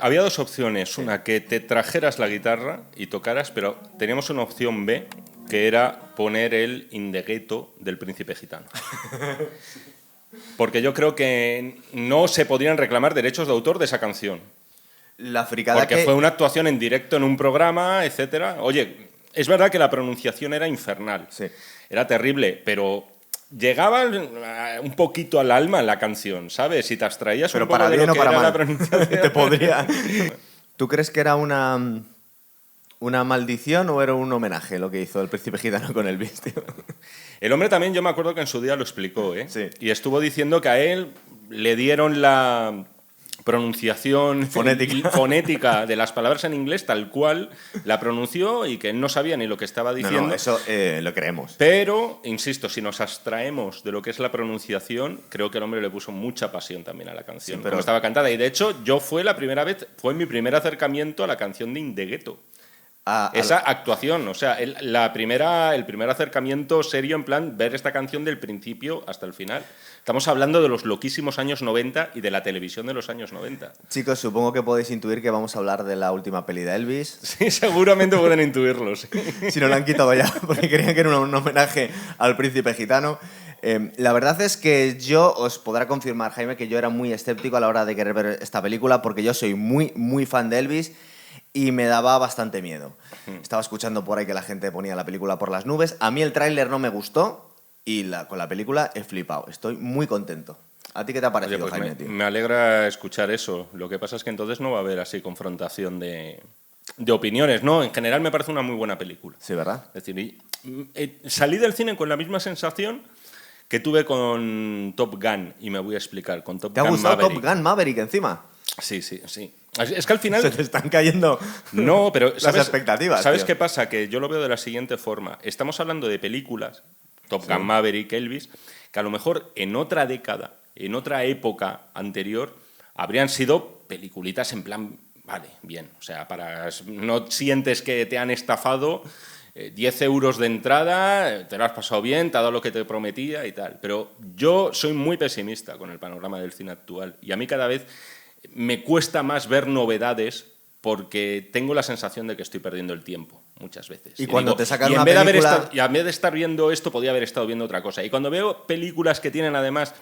Había dos opciones. Una, que te trajeras la guitarra y tocaras, pero teníamos una opción B, que era poner el In the Ghetto del Príncipe Gitano. Porque yo creo que no se podrían reclamar derechos de autor de esa canción. La fricada porque fue una actuación en directo en un programa, etcétera. Oye, es verdad que la pronunciación era infernal. Sí. Era terrible, pero llegaba un poquito al alma en la canción, ¿sabes? Si te abstraías pero un poco para de bien lo o que para era mal. la pronunciación. Te podría. ¿Tú crees que era una maldición o era un homenaje lo que hizo el Príncipe Gitano con Elvis, tío? El hombre también, yo me acuerdo que en su día lo explicó, ¿eh? Sí. Y estuvo diciendo que a él le dieron la pronunciación fonética de las palabras en inglés tal cual la pronunció y que él no sabía ni lo que estaba diciendo. No, eso lo creemos. Pero, insisto, si nos abstraemos de lo que es la pronunciación, creo que el hombre le puso mucha pasión también a la canción, Sí, pero como estaba cantada. Y de hecho, fue mi primer acercamiento a la canción de In the Ghetto. Esa actuación, o sea, el primer acercamiento serio en plan ver esta canción del principio hasta el final. Estamos hablando de los loquísimos años 90 y de la televisión de los años 90. Chicos, supongo que podéis intuir que vamos a hablar de la última peli de Elvis. Sí, seguramente pueden intuirlo, sí. Si no lo han quitado ya, porque creían que era un homenaje al Príncipe Gitano. La verdad es que yo os podrá confirmar, Jaime, que yo era muy escéptico a la hora de querer ver esta película porque yo soy muy, muy fan de Elvis y me daba bastante miedo. Estaba escuchando por ahí que la gente ponía la película por las nubes. A mí el tráiler no me gustó y con la película he flipado. Estoy muy contento. ¿A ti qué te ha parecido, Oye, pues Jaime, tío? Me alegra escuchar eso. Lo que pasa es que entonces no va a haber así confrontación de opiniones, ¿no? En general me parece una muy buena película. Sí, ¿verdad? Es decir, salí del cine con la misma sensación que tuve con Top Gun, y me voy a explicar. Con Top ¿Te ha Gun gustado Maverick. Top Gun Maverick encima? Sí. Es que al final... Se te están cayendo no, pero las expectativas. ¿Sabes tío? qué pasa? Que yo lo veo de la siguiente forma. Estamos hablando de películas, Top Gun Maverick, Elvis, que a lo mejor en otra década, en otra época anterior, habrían sido peliculitas en plan, vale, bien, o sea, no sientes que te han estafado, 10 euros de entrada, te lo has pasado bien, te ha dado lo que te prometía y tal. Pero yo soy muy pesimista con el panorama del cine actual y a mí cada vez me cuesta más ver novedades porque tengo la sensación de que estoy perdiendo el tiempo muchas veces. Y cuando te sacan en una vez de película... en vez de estar viendo esto, podía haber estado viendo otra cosa. Y cuando veo películas que tienen además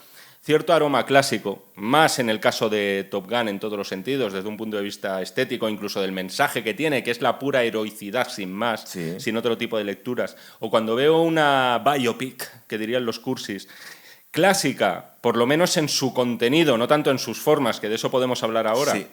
cierto aroma clásico, más en el caso de Top Gun en todos los sentidos, desde un punto de vista estético, incluso del mensaje que tiene, que es la pura heroicidad sin más, Sí. sin otro tipo de lecturas. O cuando veo una biopic, que dirían los cursis, clásica, por lo menos en su contenido, no tanto en sus formas, que de eso podemos hablar ahora, Sí.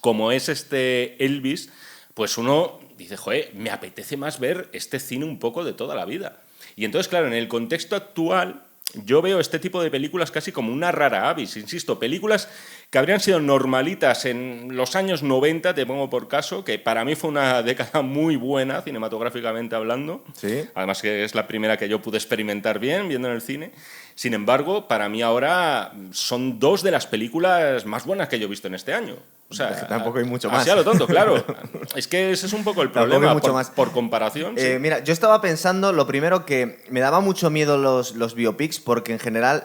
como es este Elvis, pues uno dice, joder, me apetece más ver este cine un poco de toda la vida. Y entonces, claro, en el contexto actual, yo veo este tipo de películas casi como una rara avis, insisto, películas que habrían sido normalitas en los años 90, te pongo por caso, que para mí fue una década muy buena, cinematográficamente hablando. Sí. Además que es la primera que yo pude experimentar bien viendo en el cine. Sin embargo, para mí ahora son dos de las películas más buenas que yo he visto en este año. O sea, tampoco hay mucho más. Así a lo tonto, claro. Es que ese es un poco el Tampoco problema. hay mucho más. Por comparación. Sí. Mira, yo estaba pensando, lo primero, que me daba mucho miedo los biopics porque en general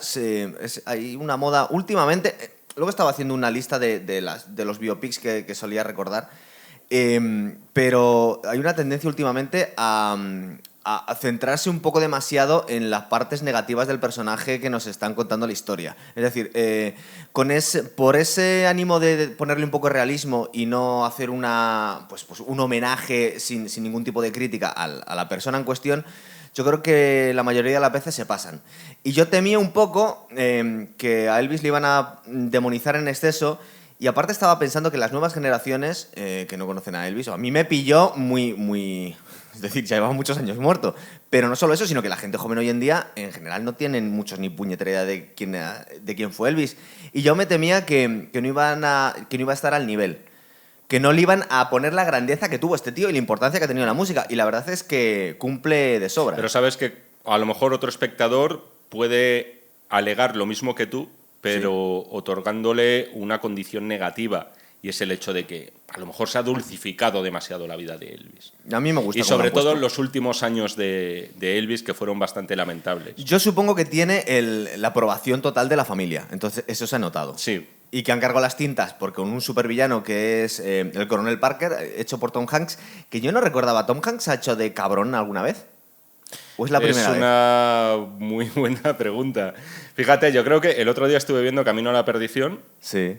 hay una moda últimamente. Luego estaba haciendo una lista de los biopics que solía recordar, pero hay una tendencia últimamente a centrarse un poco demasiado en las partes negativas del personaje que nos están contando la historia. Es decir, por ese ánimo de ponerle un poco de realismo y no hacer un homenaje sin ningún tipo de crítica a la persona en cuestión, yo creo que la mayoría de las veces se pasan. Y yo temía un poco que a Elvis le iban a demonizar en exceso. Y aparte estaba pensando que las nuevas generaciones que no conocen a Elvis, o a mí me pilló muy... Es decir, ya llevaba muchos años muerto. Pero no solo eso, sino que la gente joven hoy en día, en general, no tienen muchos ni puñetera idea de quién fue Elvis. Y yo me temía que no iba a estar al nivel. Que no le iban a poner la grandeza que tuvo este tío y la importancia que ha tenido en la música. Y la verdad es que cumple de sobra. Pero sabes que a lo mejor otro espectador puede alegar lo mismo que tú, pero sí, otorgándole una condición negativa. Y es el hecho de que a lo mejor se ha dulcificado demasiado la vida de Elvis. A mí me gusta. Y sobre todo en los últimos años de Elvis, que fueron bastante lamentables. Yo supongo que tiene la aprobación total de la familia. Entonces, eso se ha notado. Sí. y que han cargado las tintas porque con un supervillano que es el Coronel Parker, hecho por Tom Hanks, que yo no recordaba. ¿Tom Hanks ha hecho de cabrón alguna vez? ¿O es la primera vez? Es una muy buena pregunta. Fíjate, yo creo que el otro día estuve viendo Camino a la Perdición. Sí.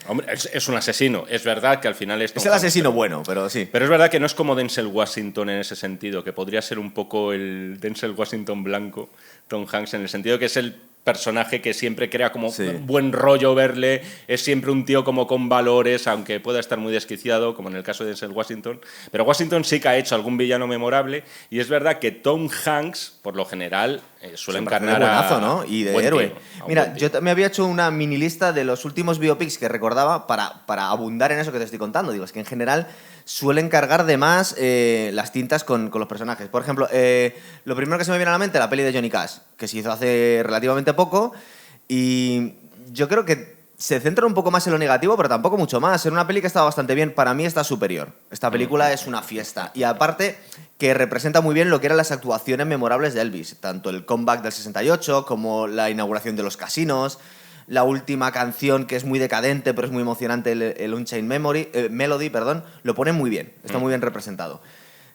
Hombre, es un asesino. Es verdad que al final es Tom Es el Hanks, asesino bueno, pero sí. pero es verdad que no es como Denzel Washington en ese sentido, que podría ser un poco el Denzel Washington blanco, Tom Hanks, en el sentido que es el personaje que siempre crea como buen rollo verle, es siempre un tío como con valores, aunque pueda estar muy desquiciado, como en el caso de Denzel Washington. Pero Washington sí que ha hecho algún villano memorable, y es verdad que Tom Hanks, por lo general, suele encarnar de buenazo, ¿no? Y de buen héroe. tío, a un Mira, buen tío. me había hecho una mini lista de los últimos biopics que recordaba para abundar en eso que te estoy contando. Digo, es que en general suelen cargar de más las tintas con los personajes. Por ejemplo, lo primero que se me viene a la mente, la peli de Johnny Cash, que se hizo hace relativamente poco, y yo creo que se centra un poco más en lo negativo, pero tampoco mucho más. Era una peli que estaba bastante bien. Para mí está superior. Esta película es una fiesta. Y aparte que representa muy bien lo que eran las actuaciones memorables de Elvis. Tanto el comeback del 68 como la inauguración de los casinos. La última canción, que es muy decadente, pero es muy emocionante, el Unchained Melody, lo pone muy bien. Está muy bien representado.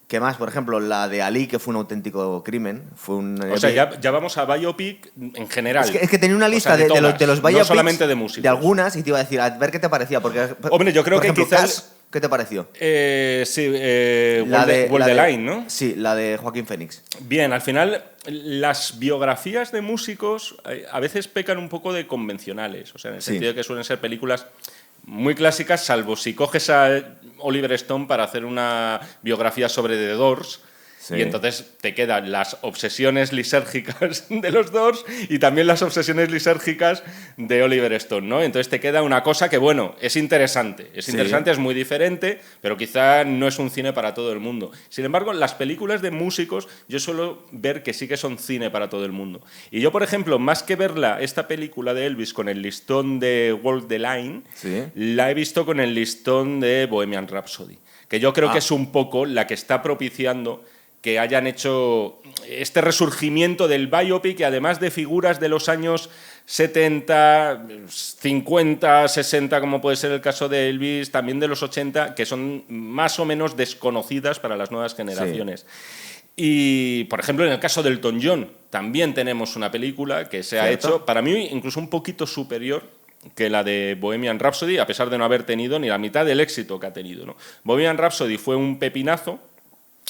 ¿Qué más? Por ejemplo, la de Ali, que fue un auténtico crimen. O sea, ya vamos a biopic en general. Es que tenía una lista O sea, de los biopics, no solamente de músicos. de algunas, y te iba a decir, a ver qué te parecía. Porque, Hombre, yo creo por que ejemplo, quizás... Cash, ¿qué te pareció? Sí, World the Line, ¿no? Sí, la de Joaquín Phoenix. Bien, al final las biografías de músicos a veces pecan un poco de convencionales, o sea, en el sentido de que suelen ser películas muy clásicas, salvo si coges a Oliver Stone para hacer una biografía sobre The Doors. Sí. Y entonces te quedan las obsesiones lisérgicas de los Doors y también las obsesiones lisérgicas de Oliver Stone, ¿no? Entonces te queda una cosa que, bueno, es interesante. Es interesante, es muy diferente, pero quizá no es un cine para todo el mundo. Sin embargo, las películas de músicos yo suelo ver que sí que son cine para todo el mundo. Y yo, por ejemplo, más que verla, esta película de Elvis con el listón de Walk the Line, la he visto con el listón de Bohemian Rhapsody, que yo creo que es un poco la que está propiciando que hayan hecho este resurgimiento del biopic, y además de figuras de los años 70, 50, 60, como puede ser el caso de Elvis, también de los 80, que son más o menos desconocidas para las nuevas generaciones. Sí. Y, por ejemplo, en el caso del Elton John, también tenemos una película que se ha hecho, para mí, incluso un poquito superior que la de Bohemian Rhapsody, a pesar de no haber tenido ni la mitad del éxito que ha tenido, ¿no? Bohemian Rhapsody fue un pepinazo.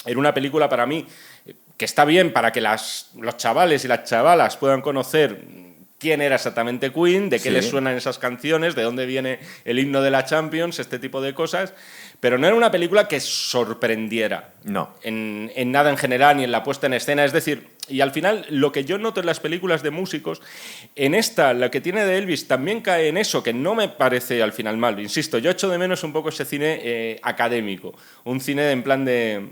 Era una película para mí que está bien para que los chavales y las chavalas puedan conocer quién era exactamente Queen, de qué les suenan esas canciones, de dónde viene el himno de la Champions, este tipo de cosas, pero no era una película que sorprendiera en nada en general, ni en la puesta en escena. Es decir, y al final lo que yo noto en las películas de músicos, en esta, lo que tiene de Elvis, también cae en eso, que no me parece al final mal. Insisto, yo echo de menos un poco ese cine académico, un cine en plan de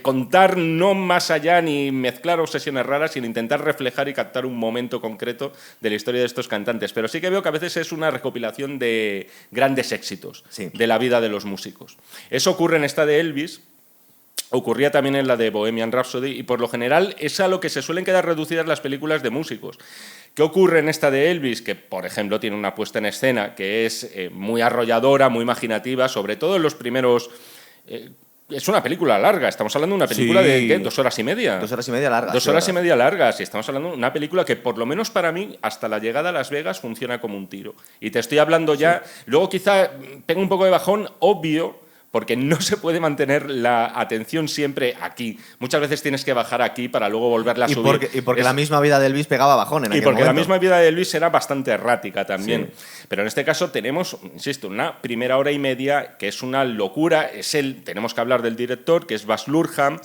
contar no más allá ni mezclar obsesiones raras, sino intentar reflejar y captar un momento concreto de la historia de estos cantantes. Pero sí que veo que a veces es una recopilación de grandes éxitos de la vida de los músicos. Eso ocurre en esta de Elvis, ocurría también en la de Bohemian Rhapsody, y por lo general es a lo que se suelen quedar reducidas las películas de músicos. ¿Qué ocurre en esta de Elvis? Que, por ejemplo, tiene una puesta en escena que es muy arrolladora, muy imaginativa, sobre todo en los primeros... es una película larga, estamos hablando de una película de ¿qué? 2 horas y media. 2 horas y media largas. 2 horas y media largas, y estamos hablando de una película que, por lo menos para mí, hasta la llegada a Las Vegas funciona como un tiro. Y te estoy hablando ya, luego quizá tengo un poco de bajón, obvio, porque no se puede mantener la atención siempre aquí. Muchas veces tienes que bajar aquí para luego volverla a subir. Y porque la misma vida de Elvis pegaba bajón en aquel momento. Y porque la misma vida de Elvis era bastante errática también. Sí. Pero en este caso tenemos, insisto, una primera hora y media que es una locura. Tenemos que hablar del director, que es Baz Luhrmann,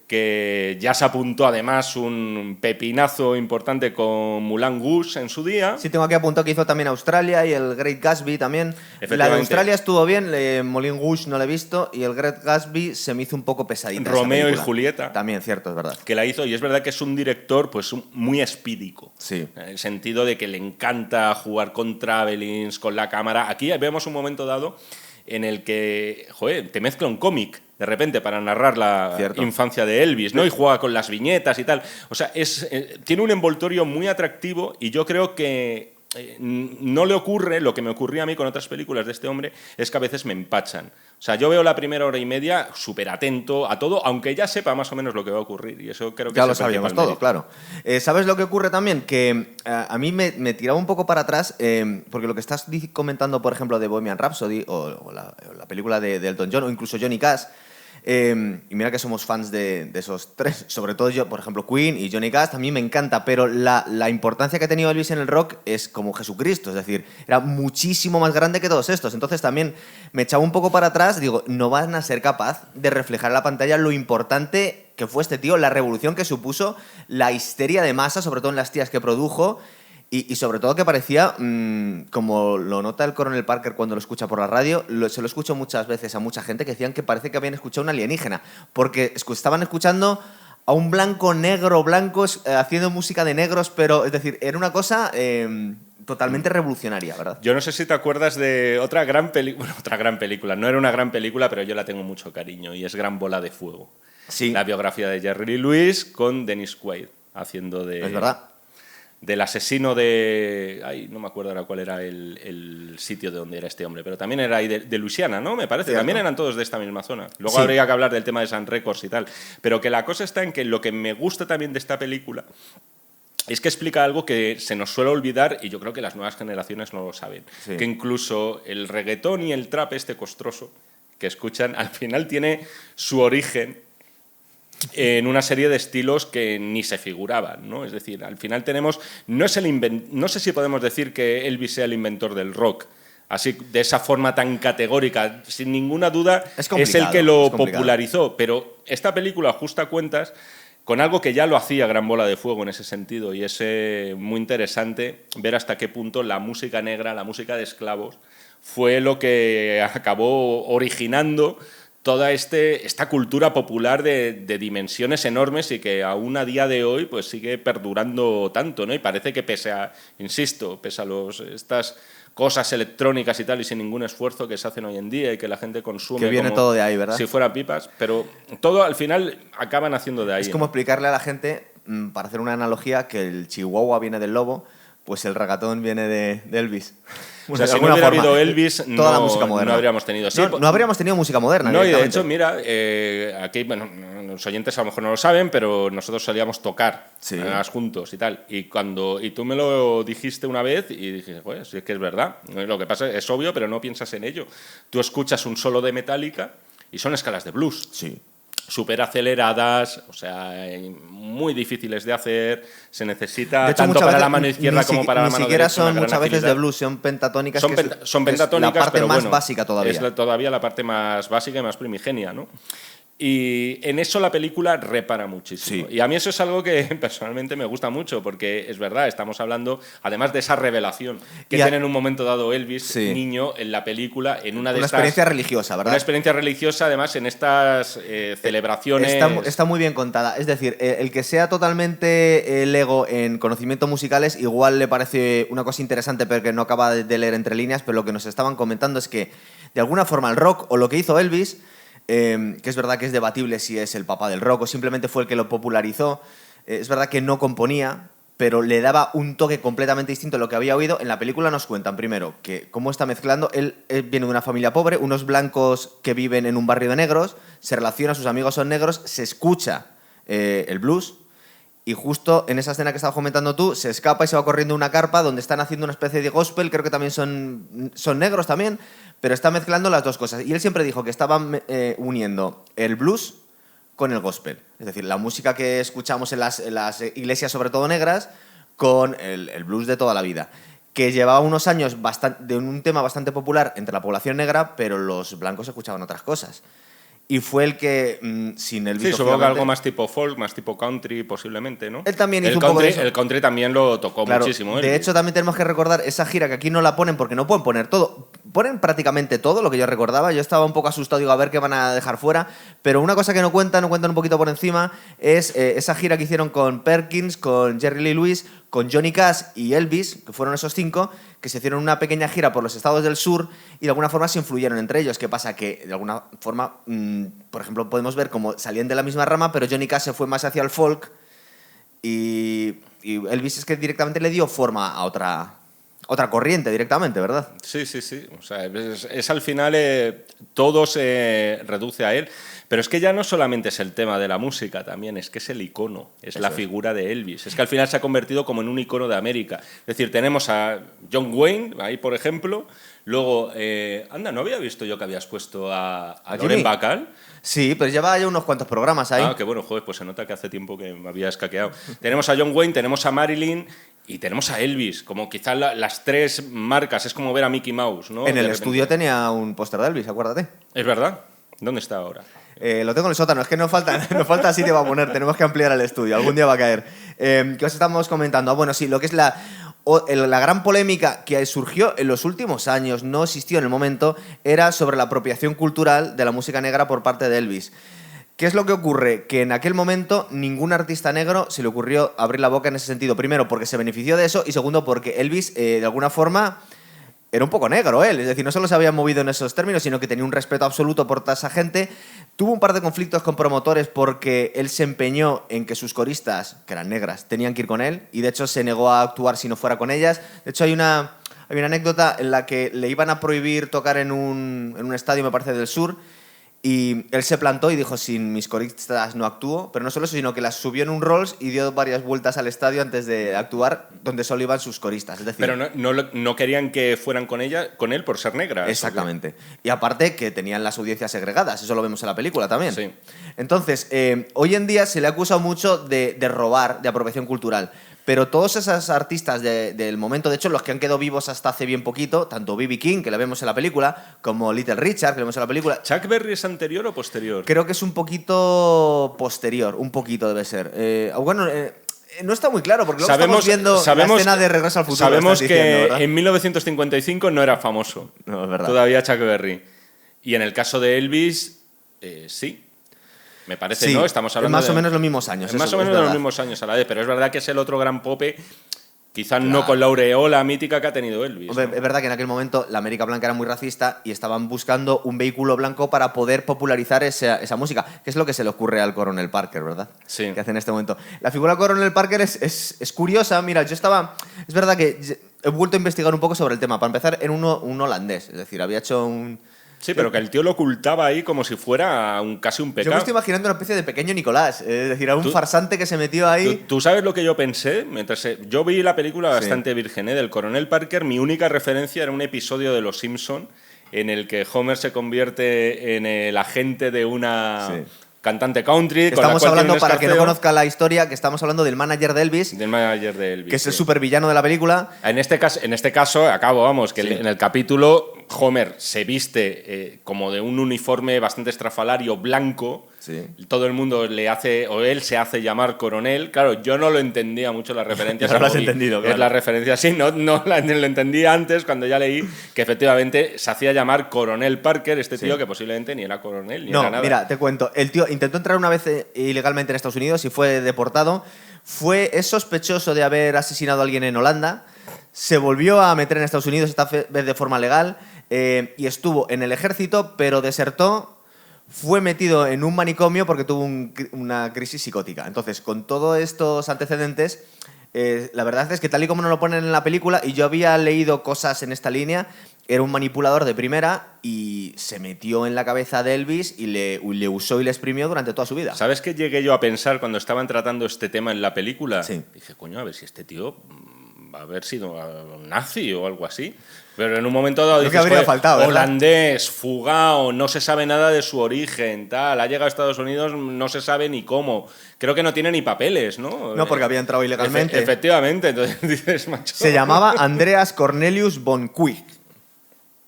que ya se apuntó además un pepinazo importante con Moulin Rouge en su día. Sí, tengo aquí apuntado que hizo también Australia y el Great Gatsby también. La de Australia estuvo bien, Moulin Rouge no la he visto, y el Great Gatsby se me hizo un poco pesadita. Romeo y Julieta. También, cierto, es verdad. Que la hizo, y es verdad que es un director pues muy espídico. Sí. En el sentido de que le encanta jugar con travelings, con la cámara. Aquí vemos un momento dado en el que, te mezcla un cómic de repente para narrar la infancia de Elvis, ¿no? Y juega con las viñetas y tal. O sea, tiene un envoltorio muy atractivo, y yo creo que no le ocurre lo que me ocurría a mí con otras películas de este hombre, es que a veces me empachan. O sea, yo veo la primera hora y media súper atento a todo, aunque ya sepa más o menos lo que va a ocurrir. Y eso creo que ya lo sabíamos todo, claro. ¿Sabes lo que ocurre también? Que a mí me tiraba un poco para atrás, porque lo que estás comentando, por ejemplo, de Bohemian Rhapsody o la película de Elton John o incluso Johnny Cash, y mira que somos fans de esos tres, sobre todo yo, por ejemplo, Queen y Johnny Cash, a mí me encanta, pero la importancia que ha tenido Elvis en el rock es como Jesucristo, es decir, era muchísimo más grande que todos estos. Entonces también me echaba un poco para atrás, digo, no van a ser capaz de reflejar en la pantalla lo importante que fue este tío, la revolución que supuso, la histeria de masa, sobre todo en las tías que produjo. Y sobre todo que parecía, como lo nota el coronel Parker cuando lo escucha por la radio, se lo escucho muchas veces a mucha gente que decían que parece que habían escuchado un alienígena, porque estaban escuchando a un blanco negro, blancos, haciendo música de negros, pero es decir, era una cosa totalmente revolucionaria, ¿verdad? Yo no sé si te acuerdas de otra gran película, no era una gran película, pero yo la tengo mucho cariño, y es Gran Bola de Fuego. Sí. La biografía de Jerry Lee Lewis con Dennis Quaid, haciendo de... Es verdad. Del asesino de... Ay, no me acuerdo ahora cuál era el sitio de donde era este hombre, pero también era ahí de Luisiana, ¿no? Me parece. Cierto. También eran todos de esta misma zona. Luego Sí. habría que hablar del tema de Sun Records y tal. Pero que la cosa está en que lo que me gusta también de esta película es que explica algo que se nos suele olvidar, y yo creo que las nuevas generaciones no lo saben. Sí. Que incluso el reggaetón y el trap este costroso que escuchan, al final tiene su origen en una serie de estilos que ni se figuraban, ¿no? Es decir, al final tenemos... No sé si podemos decir que Elvis sea el inventor del rock, así de esa forma tan categórica. Sin ninguna duda es el que lo popularizó, pero esta película ajusta cuentas con algo que ya lo hacía Gran Bola de Fuego en ese sentido, y es muy interesante ver hasta qué punto la música negra, la música de esclavos, fue lo que acabó originando toda esta cultura popular de dimensiones enormes, y que aún a día de hoy pues sigue perdurando tanto, ¿no? Y parece que pese a estas cosas electrónicas y tal, y sin ningún esfuerzo que se hacen hoy en día y que la gente consume, que viene como todo de ahí, ¿verdad? Si fuera pipas, pero todo al final acaban haciendo de ahí. Es como explicarle a la gente, para hacer una analogía, que el chihuahua viene del lobo, pues el reggaetón viene de Elvis. O sea, si no hubiera habido Elvis, toda la música moderna. No habríamos tenido. Sí, no habríamos tenido música moderna. No, y de hecho, mira, aquí, bueno, los oyentes a lo mejor no lo saben, pero nosotros solíamos tocar juntos y tal. Y tú me lo dijiste una vez y dije, pues sí, es que es verdad. Lo que pasa es obvio, pero no piensas en ello. Tú escuchas un solo de Metallica y son escalas de blues. Sí. Súper aceleradas, o sea, muy difíciles de hacer. Se necesita de hecho, tanto para la mano izquierda como para la mano derecha. Ni siquiera son muchas veces de blues, son pentatónicas. Son pentatónicas, es la parte pero más bueno, básica todavía. Es todavía la parte más básica y más primigenia, ¿no? Y en eso la película repara muchísimo. Sí. Y a mí eso es algo que personalmente me gusta mucho, porque es verdad, estamos hablando, además de esa revelación que tiene en un momento dado Elvis, niño, en la película, en una experiencia religiosa, ¿verdad? Una experiencia religiosa, además, en estas celebraciones... Está muy bien contada. Es decir, el que sea totalmente lego en conocimientos musicales, igual le parece una cosa interesante, pero que no acaba de leer entre líneas, pero lo que nos estaban comentando es que, de alguna forma, el rock, o lo que hizo Elvis... que es verdad que es debatible si es el papá del rock o simplemente fue el que lo popularizó. Es verdad que no componía, pero le daba un toque completamente distinto a lo que había oído. En la película nos cuentan, primero, que cómo está mezclando. Él viene de una familia pobre, unos blancos que viven en un barrio de negros, se relaciona, sus amigos son negros, se escucha el blues, y justo en esa escena que estabas comentando tú, se escapa y se va corriendo a una carpa donde están haciendo una especie de gospel, creo que también son negros también, pero está mezclando las dos cosas. Y él siempre dijo que estaban uniendo el blues con el gospel. Es decir, la música que escuchamos en las iglesias, sobre todo negras, con el blues de toda la vida. Que llevaba unos años de un tema bastante popular entre la población negra, pero los blancos escuchaban otras cosas. Y fue el que, sin Elvis... Sí, supongo que algo más tipo folk, más tipo country, posiblemente, ¿no? Él también hizo un poco de eso. El country también lo tocó muchísimo. De hecho, también tenemos que recordar esa gira que aquí no la ponen porque no pueden poner todo. Ponen prácticamente todo, lo que yo recordaba. Yo estaba un poco asustado, digo, a ver qué van a dejar fuera. Pero una cosa que no cuentan un poquito por encima, es esa gira que hicieron con Perkins, con Jerry Lee Lewis, con Johnny Cash y Elvis, que fueron esos 5, que se hicieron una pequeña gira por los estados del sur y de alguna forma se influyeron entre ellos. ¿Qué pasa? Que de alguna forma, por ejemplo, podemos ver cómo salían de la misma rama, pero Johnny Cash se fue más hacia el folk y Elvis es que directamente le dio forma a otra otra corriente directamente, ¿verdad? Sí, sí, sí. O sea, es al final todo se reduce a él. Pero es que ya no solamente es el tema de la música, también es que es el icono, es la figura de Elvis. Es que al final se ha convertido como en un icono de América. Es decir, tenemos a John Wayne, ahí por ejemplo. Luego, anda, no había visto yo que habías puesto a Lauren Bacall. Sí, pero lleva ya unos cuantos programas ahí. Ah, qué bueno, joder, pues se nota que hace tiempo que me había escaqueado. Tenemos a John Wayne, tenemos a Marilyn y tenemos a Elvis, como quizás las tres marcas, es como ver a Mickey Mouse, ¿no? En el estudio tenía un póster de Elvis, acuérdate. ¿Es verdad? ¿Dónde está ahora? Lo tengo en el sótano, es que nos falta sitio para poner, tenemos que ampliar el estudio, algún día va a caer. ¿Qué os estamos comentando? Ah, bueno, sí, lo que es la gran polémica que surgió en los últimos años, no existió en el momento, era sobre la apropiación cultural de la música negra por parte de Elvis. ¿Qué es lo que ocurre? Que en aquel momento ningún artista negro se le ocurrió abrir la boca en ese sentido. Primero, porque se benefició de eso y segundo, porque Elvis, de alguna forma, era un poco negro él. Es decir, no solo se había movido en esos términos, sino que tenía un respeto absoluto por toda esa gente. Tuvo un par de conflictos con promotores porque él se empeñó en que sus coristas, que eran negras, tenían que ir con él y de hecho se negó a actuar si no fuera con ellas. De hecho hay una anécdota en la que le iban a prohibir tocar en un estadio, me parece, del sur. Y él se plantó y dijo, sin mis coristas no actúo, pero no solo eso, sino que las subió en un Rolls y dio varias vueltas al estadio antes de actuar, donde solo iban sus coristas. Es decir, pero no querían que fueran con él por ser negra. Exactamente. Y aparte que tenían las audiencias segregadas, eso lo vemos en la película también. Sí. Entonces, hoy en día se le ha acusado mucho de robar, de apropiación cultural. Pero todos esos artistas del momento, de hecho, los que han quedado vivos hasta hace bien poquito, tanto B.B. King, que la vemos en la película, como Little Richard, que la vemos en la película. ¿Chuck Berry es anterior o posterior? Creo que es un poquito posterior, un poquito debe ser. No está muy claro, porque luego estamos viendo la escena de Regreso al Futuro. Sabemos que en 1955 no era famoso. No, es verdad. Todavía Chuck Berry. Y en el caso de Elvis, sí. Me parece, sí, ¿no? Estamos hablando más o menos los mismos años. Más o menos de los mismos años a la vez, pero es verdad que es el otro gran pope, quizás no con la aureola mítica que ha tenido Elvis. Hombre, ¿no? Es verdad que en aquel momento la América blanca era muy racista y estaban buscando un vehículo blanco para poder popularizar esa música, que es lo que se le ocurre al Coronel Parker, ¿verdad? Sí. Que hace en este momento. La figura del Coronel Parker es curiosa. Mira, es verdad que he vuelto a investigar un poco sobre el tema. Para empezar, en un holandés, es decir, había hecho un... Sí, pero que el tío lo ocultaba ahí como si fuera casi un pecado. Yo me estoy imaginando una especie de pequeño Nicolás, es decir, a un farsante que se metió ahí. ¿Tú sabes lo que yo pensé? Yo vi la película bastante virgen, del Coronel Parker. Mi única referencia era un episodio de Los Simpson en el que Homer se convierte en el agente de una... Sí. Cantante country. Estamos hablando, para que no conozca la historia, que estamos hablando del manager de Elvis. Del manager de Elvis. Que es el supervillano de la película. En este caso, que en el capítulo Homer se viste como de un uniforme bastante estrafalario blanco. Sí. Todo el mundo él se hace llamar coronel. Claro, yo no lo entendía mucho las referencias. No lo has entendido, claro. Es la referencia, sí, no lo entendí antes cuando ya leí que efectivamente se hacía llamar Coronel Parker, tío que posiblemente ni era coronel ni era nada. Mira, te cuento. El tío intentó entrar una vez ilegalmente en Estados Unidos y fue deportado. Es sospechoso de haber asesinado a alguien en Holanda. Se volvió a meter en Estados Unidos, esta vez de forma legal, y estuvo en el ejército, pero desertó. Fue metido en un manicomio porque tuvo una crisis psicótica. Entonces, con todos estos antecedentes, la verdad es que tal y como nos lo ponen en la película, y yo había leído cosas en esta línea, era un manipulador de primera y se metió en la cabeza de Elvis y le usó y le exprimió durante toda su vida. ¿Sabes qué llegué yo a pensar cuando estaban tratando este tema en la película? Sí. Dije, coño, a ver si este tío va a haber sido un nazi o algo así. Pero en un momento dado dices, habría faltado, holandés, fugado, no se sabe nada de su origen, tal, ha llegado a Estados Unidos, no se sabe ni cómo. Creo que no tiene ni papeles, ¿no? No, porque había entrado ilegalmente. Efectivamente, entonces dices, macho. Se llamaba Andreas Cornelius von Kuijk.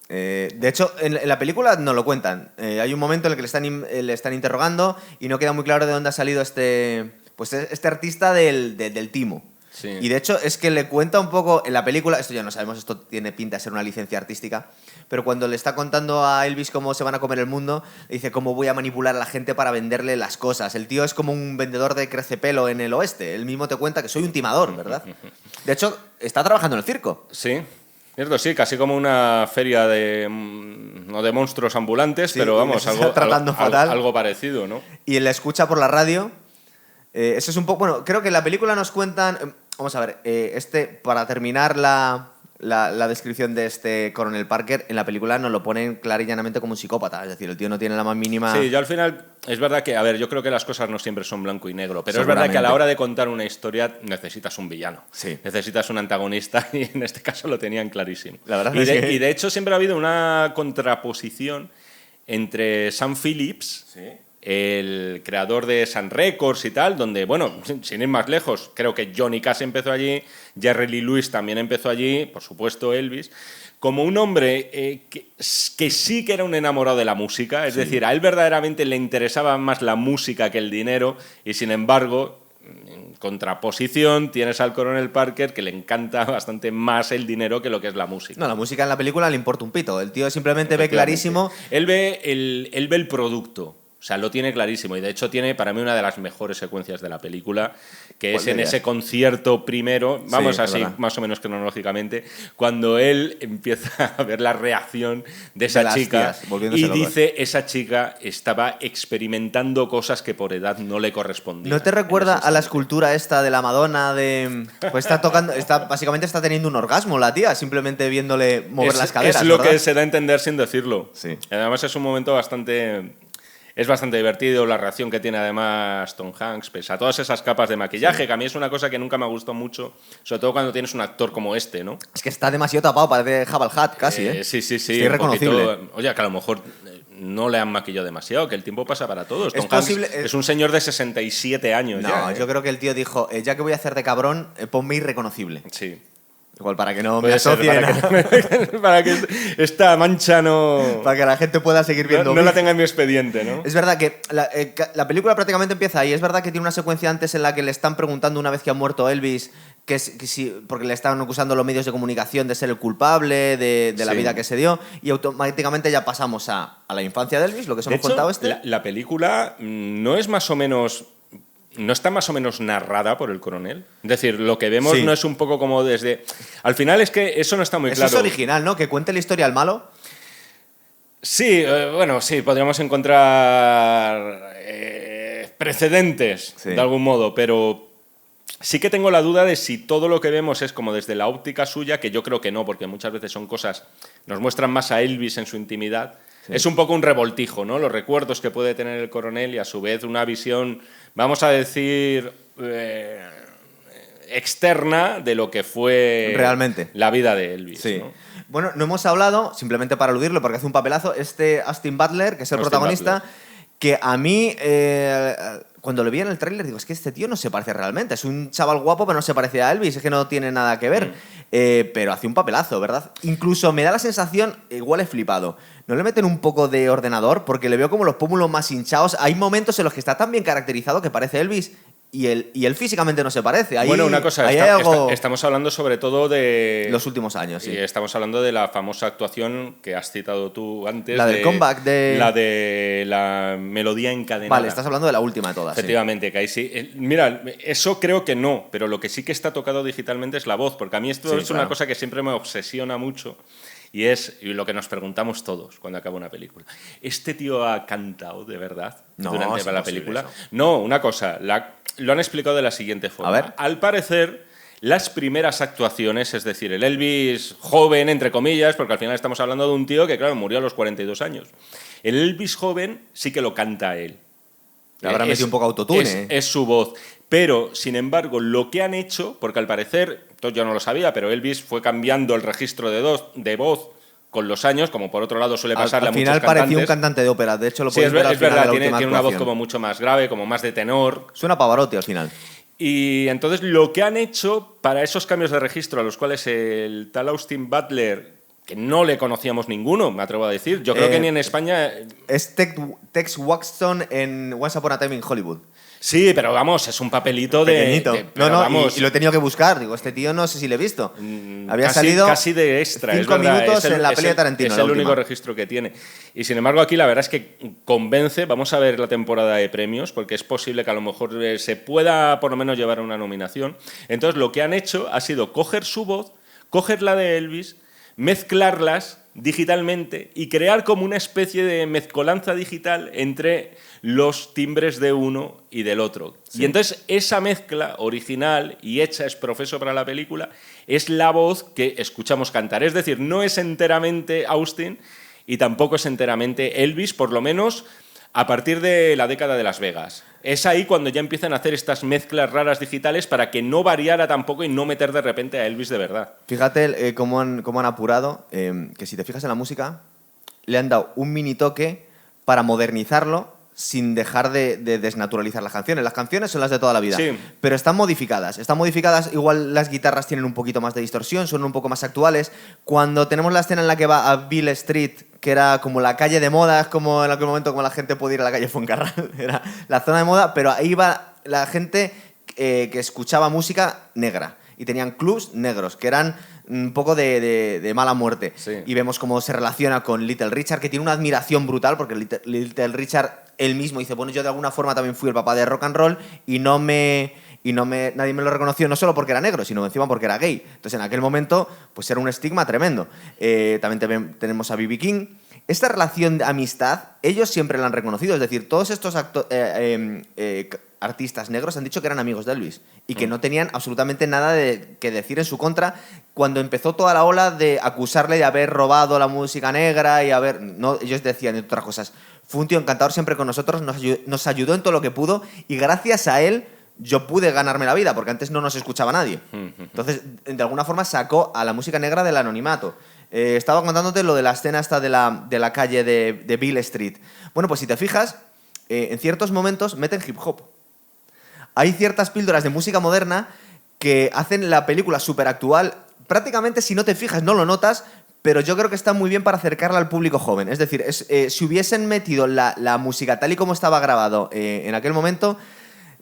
De hecho, en la película no lo cuentan. Hay un momento en el que le están interrogando y no queda muy claro de dónde ha salido este artista del timo. Sí. Y de hecho es que le cuenta un poco en la película, esto ya no sabemos, esto tiene pinta de ser una licencia artística, pero cuando le está contando a Elvis cómo se van a comer el mundo, le dice cómo voy a manipular a la gente para venderle las cosas. El tío es como un vendedor de crecepelo en el oeste. Él mismo te cuenta que soy un timador, ¿verdad? De hecho, está trabajando en el circo. Sí. Cierto, sí, casi como una feria no de monstruos ambulantes, sí, pero vamos, algo parecido, ¿no? Y él la escucha por la radio. Eso es un poco... Bueno, creo que en la película nos cuentan... Vamos a ver, para terminar la descripción de este coronel Parker, en la película nos lo ponen clara y llanamente como un psicópata. Es decir, el tío no tiene la más mínima... Sí, yo al final, es verdad que, a ver, yo creo que las cosas no siempre son blanco y negro, pero es verdad que a la hora de contar una historia necesitas un villano, sí. Necesitas un antagonista y en este caso lo tenían clarísimo. La verdad y de hecho siempre ha habido una contraposición entre Sam Phillips, sí, el creador de Sun Records y tal, donde, bueno, sin ir más lejos, creo que Johnny Cash empezó allí, Jerry Lee Lewis también empezó allí, por supuesto Elvis, como un hombre que sí que era un enamorado de la música, es decir, a él verdaderamente le interesaba más la música que el dinero, y sin embargo, en contraposición, tienes al coronel Parker que le encanta bastante más el dinero que lo que es la música. No, la música en la película le importa un pito, el tío simplemente ve clarísimo... Él ve el producto. O sea, lo tiene clarísimo y de hecho tiene para mí una de las mejores secuencias de la película, que es en ese concierto primero, vamos así más o menos cronológicamente, cuando él empieza a ver la reacción de esa chica y dice, esa chica estaba experimentando cosas que por edad no le correspondían. ¿No te recuerda a la escultura esta de la Madonna de... Pues está tocando, básicamente está teniendo un orgasmo la tía, simplemente viéndole mover las caderas, es lo ¿verdad? que se da a entender sin decirlo. Sí. Además es un momento bastante... Es bastante divertido la reacción que tiene además Tom Hanks, pese a todas esas capas de maquillaje, que a mí es una cosa que nunca me ha gustado mucho, sobre todo cuando tienes un actor como este, ¿no? Es que está demasiado tapado, parece Jabal Hutt casi, ¿eh? Sí. Es irreconocible. Oye, que a lo mejor no le han maquillado demasiado, que el tiempo pasa para todos. Es posible, es un señor de 67 años no, ya. Yo creo que el tío dijo, ya que voy a hacer de cabrón, ponme irreconocible. Sí. Igual para que no me asocien para que esta mancha no... Para que la gente pueda seguir viendo. No la tenga en mi expediente, ¿no? Es verdad que la película prácticamente empieza ahí. Es verdad que tiene una secuencia antes en la que le están preguntando una vez que ha muerto Elvis, porque le estaban acusando los medios de comunicación de ser el culpable de la vida que se dio, y automáticamente ya pasamos a la infancia de Elvis, lo que os hemos contado La película no es más o menos... ¿No está más o menos narrada por el coronel? Es decir, lo que vemos no es un poco como desde... Al final es que eso no está muy claro. Eso es original, ¿no? Que cuente la historia al malo. Sí, bueno, sí, podríamos encontrar precedentes de algún modo, pero sí que tengo la duda de si todo lo que vemos es como desde la óptica suya, que yo creo que no, porque muchas veces son cosas... Nos muestran más a Elvis en su intimidad. Sí. Es un poco un revoltijo, ¿no? Los recuerdos que puede tener el coronel y a su vez una visión, vamos a decir, externa de lo que fue realmente la vida de Elvis. Sí. ¿no? Bueno, no hemos hablado, simplemente para aludirlo, porque hace un papelazo, Austin Butler, que es el protagonista, que a mí, cuando lo vi en el tráiler, digo, es que este tío no se parece realmente. Es un chaval guapo, pero no se parece a Elvis, es que no tiene nada que ver. Pero hace un papelazo, ¿verdad? Incluso me da la sensación, igual he flipado, ¿no le meten un poco de ordenador? Porque le veo como los pómulos más hinchados. Hay momentos en los que está tan bien caracterizado que parece Elvis y él físicamente no se parece. Ahí, bueno, una cosa, estamos hablando sobre todo de... los últimos años, sí. Y estamos hablando de la famosa actuación que has citado tú antes. La del comeback de... La de la melodía encadenada. Vale, estás hablando de la última de todas. Efectivamente, que ahí sí. Mira, eso creo que no, pero lo que sí que está tocado digitalmente es la voz, porque a mí esto es una cosa que siempre me obsesiona mucho. Y es lo que nos preguntamos todos cuando acaba una película. ¿Este tío ha cantado de verdad durante la película? Eso. No, una cosa, lo han explicado de la siguiente forma. A ver. Al parecer, las primeras actuaciones, es decir, el Elvis joven, entre comillas, porque al final estamos hablando de un tío que, claro, murió a los 42 años. El Elvis joven sí que lo canta él. Le habrá metido un poco autotune. Es su voz. Pero, sin embargo, lo que han hecho, porque al parecer, yo no lo sabía, pero Elvis fue cambiando el registro de voz con los años, como por otro lado suele pasarle a muchos cantantes. Al final parecía un cantante de ópera, de hecho lo podéis ver al es final verdad, de la tiene una voz como mucho más grave, como más de tenor. Suena Pavarotti al final. Y entonces lo que han hecho para esos cambios de registro a los cuales el tal Austin Butler, que no le conocíamos ninguno, me atrevo a decir, yo creo que ni en España... Es Tex Waxton en Once Upon a Time in Hollywood. Sí, pero vamos, es un papelito pequeñito. Vamos, y lo he tenido que buscar. Digo, este tío no sé si le he visto. Había salido casi de extra. 5 minutos en la peli de Tarantino. Es el único registro que tiene. Y sin embargo, aquí la verdad es que convence. Vamos a ver la temporada de premios, porque es posible que a lo mejor se pueda por lo menos llevar una nominación. Entonces, lo que han hecho ha sido coger su voz, coger la de Elvis, mezclarlas digitalmente y crear como una especie de mezcolanza digital entre los timbres de uno y del otro. Sí. Y entonces esa mezcla original y hecha es profeso para la película es la voz que escuchamos cantar. Es decir, no es enteramente Austin y tampoco es enteramente Elvis, por lo menos a partir de la década de Las Vegas. Es ahí cuando ya empiezan a hacer estas mezclas raras digitales para que no variara tampoco y no meter de repente a Elvis de verdad. Fíjate cómo han apurado, que si te fijas en la música, le han dado un mini toque para modernizarlo sin dejar de desnaturalizar las canciones. Las canciones son las de toda la vida, sí, pero están modificadas. Están modificadas, igual las guitarras tienen un poquito más de distorsión, son un poco más actuales. Cuando tenemos la escena en la que va a Beale Street, que era como la calle de moda, es como en aquel momento como la gente puede ir a la calle Fuencarral, era la zona de moda, pero ahí va la gente que escuchaba música negra. Y tenían clubs negros, que eran un poco de mala muerte. Sí. Y vemos cómo se relaciona con Little Richard, que tiene una admiración brutal, porque Little Richard él mismo dice, bueno, yo de alguna forma también fui el papá de rock and roll y nadie me lo reconoció, no solo porque era negro, sino encima porque era gay. Entonces, en aquel momento, pues era un estigma tremendo. También tenemos a B.B. King. Esta relación de amistad, ellos siempre la han reconocido. Es decir, todos estos artistas negros han dicho que eran amigos de Elvis y que no tenían absolutamente nada que decir en su contra cuando empezó toda la ola de acusarle de haber robado la música negra y haber... No, ellos decían otras cosas. Fue un tío encantador siempre con nosotros, nos ayudó en todo lo que pudo y gracias a él yo pude ganarme la vida, porque antes no nos escuchaba nadie. Entonces, de alguna forma sacó a la música negra del anonimato. Estaba contándote lo de la escena esta de la calle de Beale Street. Bueno, pues si te fijas, en ciertos momentos meten hip hop. Hay ciertas píldoras de música moderna que hacen la película súper actual. Prácticamente, si no te fijas, no lo notas, pero yo creo que está muy bien para acercarla al público joven. Es decir, si hubiesen metido la música tal y como estaba grabado en aquel momento,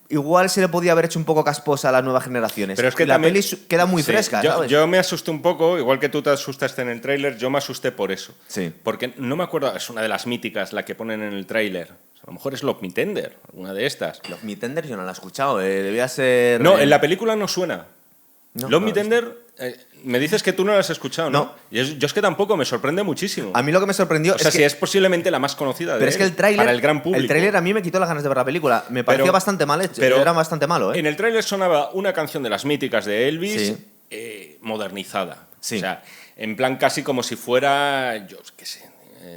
igual se le podía haber hecho un poco casposa a las nuevas generaciones. Pero es que la también, peli queda muy fresca, ¿sabes? Yo me asusté un poco, igual que tú te asustaste en el tráiler, yo me asusté por eso. Sí. Porque no me acuerdo, es una de las míticas, la que ponen en el tráiler. A lo mejor es Love Me Tender, una de estas. Love Me Tender yo no la he escuchado, debía ser... No, en la película no suena. No, Love Me Tender, me dices que tú no la has escuchado, ¿no? No. Yo es que tampoco, me sorprende muchísimo. A mí lo que me sorprendió O sea, es si que... es posiblemente la más conocida Pero es que el tráiler... para el gran público. El tráiler a mí me quitó las ganas de ver la película. Me pareció bastante mal hecho. Era bastante malo, ¿eh? En el tráiler sonaba una canción de las míticas de Elvis, Sí. modernizada. Sí. O sea, en plan casi como si fuera, yo qué sé,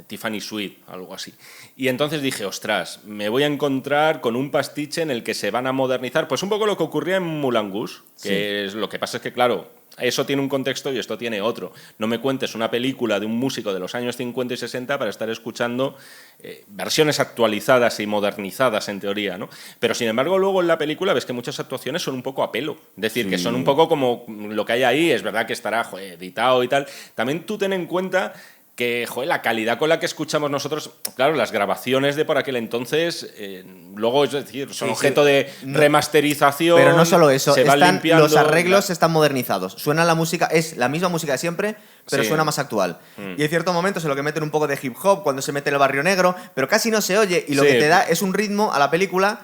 Tiffany Suite, algo así. Y entonces dije, ostras, me voy a encontrar con un pastiche en el que se van a modernizar. Pues un poco lo que ocurría en Moulin Rouge, que es, lo que pasa es que, claro, eso tiene un contexto y esto tiene otro. No me cuentes una película de un músico de los años 50 y 60 para estar escuchando versiones actualizadas y modernizadas, en teoría, ¿no? Pero, sin embargo, luego en la película ves que muchas actuaciones son un poco a pelo. Es decir, que son un poco como lo que hay ahí. Es verdad que estará editado y tal. También tú ten en cuenta que, la calidad con la que escuchamos nosotros, claro, las grabaciones de por aquel entonces, luego, es decir, son objeto de remasterización. Pero no solo eso, se van limpiando, los arreglos están modernizados. Suena la música, es la misma música de siempre, pero suena más actual. Y hay ciertos momentos en los que meten un poco de hip hop, cuando se mete el barrio negro, pero casi no se oye, y lo que te da es un ritmo a la película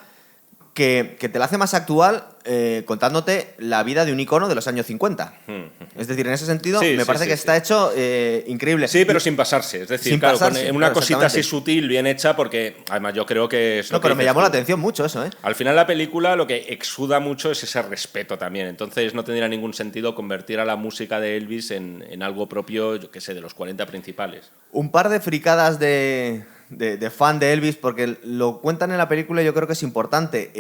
que te la hace más actual, contándote la vida de un icono de los años 50. Es decir, en ese sentido, me parece que está hecho increíble. Sí, pero sin pasarse. Es decir, sin claro, pasarse, con una cosita así sutil, bien hecha, porque además yo creo que es... No, pero me llamó la atención mucho eso, ¿eh? Al final la película lo que exuda mucho es ese respeto también. Entonces no tendría ningún sentido convertir a la música de Elvis en algo propio, yo qué sé, de los 40 principales. Un par de fricadas de fan de Elvis, porque lo cuentan en la película y yo creo que es importante.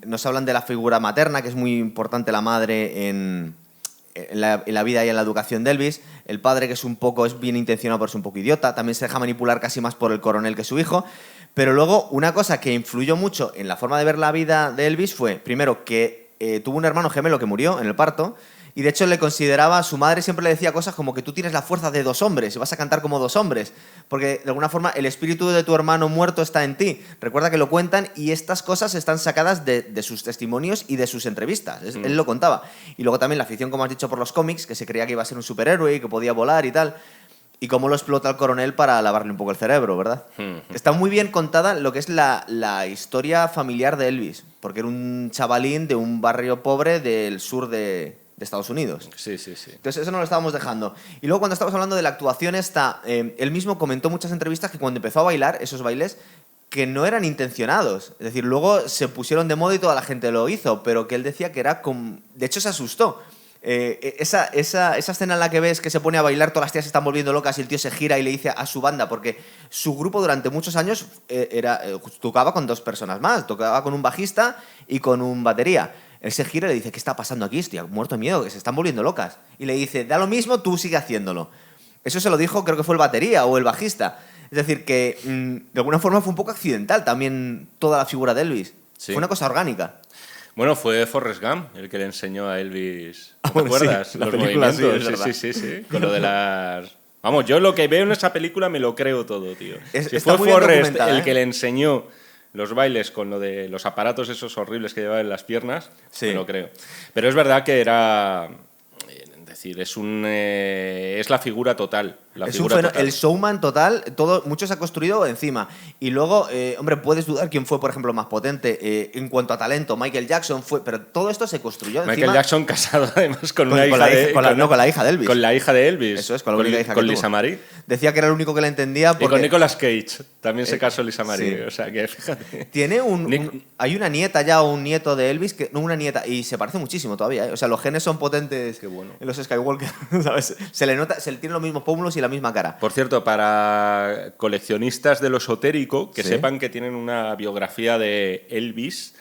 Nos hablan de la figura materna, que es muy importante la madre en la vida y en la educación de Elvis. El padre, que es bien intencionado, pero es un poco idiota. También se deja manipular casi más por el coronel que su hijo. Pero luego, una cosa que influyó mucho en la forma de ver la vida de Elvis fue, primero, que tuvo un hermano gemelo que murió en el parto. Y de hecho su madre siempre le decía cosas como que tú tienes la fuerza de 2 hombres y vas a cantar como 2 hombres, porque de alguna forma el espíritu de tu hermano muerto está en ti. Recuerda que lo cuentan y estas cosas están sacadas de sus testimonios y de sus entrevistas. Él lo contaba. Y luego también la afición, como has dicho, por los cómics, que se creía que iba a ser un superhéroe y que podía volar y tal. Y cómo lo explota el coronel para lavarle un poco el cerebro, ¿verdad? Está muy bien contada lo que es la historia familiar de Elvis, porque era un chavalín de un barrio pobre del sur de de Estados Unidos. Sí, sí, sí. Entonces eso no lo estábamos dejando. Y luego cuando estábamos hablando de la actuación él mismo comentó en muchas entrevistas que cuando empezó a bailar esos bailes que no eran intencionados. Es decir, luego se pusieron de moda y toda la gente lo hizo, pero que él decía que era de hecho se asustó. Esa escena en la que ves que se pone a bailar, todas las tías se están volviendo locas y el tío se gira y le dice a su banda, porque su grupo durante muchos años tocaba con 2 personas más, tocaba con un bajista y con un batería. Él se gira y le dice, ¿qué está pasando aquí? Estoy muerto de miedo, que se están volviendo locas. Y le dice, da lo mismo, tú sigue haciéndolo. Eso se lo dijo, creo que fue el batería o el bajista. Es decir, que de alguna forma fue un poco accidental también toda la figura de Elvis. Sí. Fue una cosa orgánica. Bueno, fue Forrest Gump el que le enseñó a Elvis. ¿Te bueno, acuerdas? sí, la los película, movimientos. Sí. Con lo de las... Vamos, yo lo que veo en esa película me lo creo todo, tío. Si fue Forrest el que le enseñó los bailes con lo de los aparatos esos horribles que llevaba en las piernas, sí, me lo creo. Pero es verdad que era... Es decir, es la figura total. El showman total, mucho se ha construido encima. Y luego, hombre, puedes dudar quién fue, por ejemplo, más potente en cuanto a talento. Michael Jackson fue, pero todo esto se construyó encima. Michael Jackson casado además con la hija de Elvis. Con la hija de Elvis. Eso es, con la única hija que con Lisa Marie. Decía que era el único que la entendía. Y con Nicolas Cage también se casó Lisa Marie. Sí. O sea que fíjate. Tiene hay una nieta ya o un nieto de Elvis, una nieta, y se parece muchísimo todavía. O sea, los genes son potentes. Qué bueno. En los Skywalker, ¿sabes? Se le nota, tiene los mismos pómulos y la misma cara. Por cierto, para coleccionistas de lo esotérico, que sepan que tienen una biografía de Elvis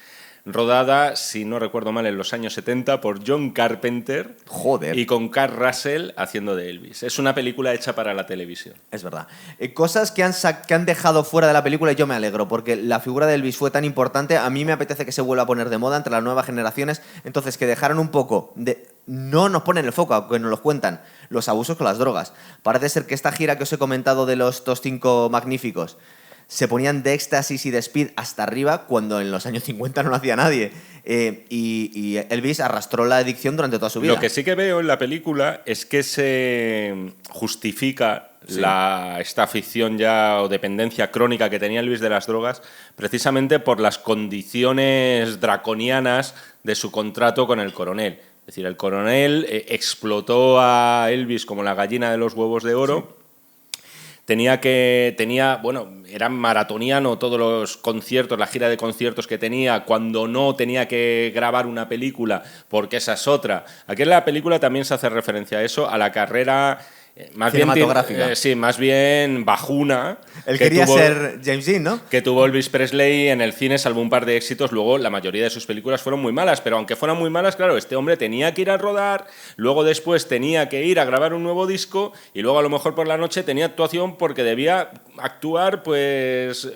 rodada, si no recuerdo mal, en los años 70 por John Carpenter. Joder. Y con Kurt Russell haciendo de Elvis. Es una película hecha para la televisión. Es verdad. Cosas que han dejado fuera de la película y yo me alegro, porque la figura de Elvis fue tan importante. A mí me apetece que se vuelva a poner de moda entre las nuevas generaciones. Entonces, que dejaron un poco de... No nos ponen el foco, aunque nos los cuentan, los abusos con las drogas. Parece ser que esta gira que os he comentado de los 5 magníficos se ponían de éxtasis y de speed hasta arriba cuando en los años 50 no lo hacía nadie. Y Elvis arrastró la adicción durante toda su vida. Lo que sí que veo en la película es que se justifica esta afición ya o dependencia crónica que tenía Elvis de las drogas precisamente por las condiciones draconianas de su contrato con el coronel. Es decir, el coronel explotó a Elvis como la gallina de los huevos de oro. Sí. Era maratoniano todos los conciertos, la gira de conciertos que tenía, cuando no tenía que grabar una película, porque esa es otra. Aquí en la película también se hace referencia a eso, a la carrera... cinematográfica. Más bien bajuna. Él quería ser James Dean, ¿no? Que tuvo Elvis Presley en el cine, salvo un par de éxitos. Luego, la mayoría de sus películas fueron muy malas, pero aunque fueran muy malas, claro, este hombre tenía que ir a rodar, luego después tenía que ir a grabar un nuevo disco y luego a lo mejor por la noche tenía actuación porque debía actuar pues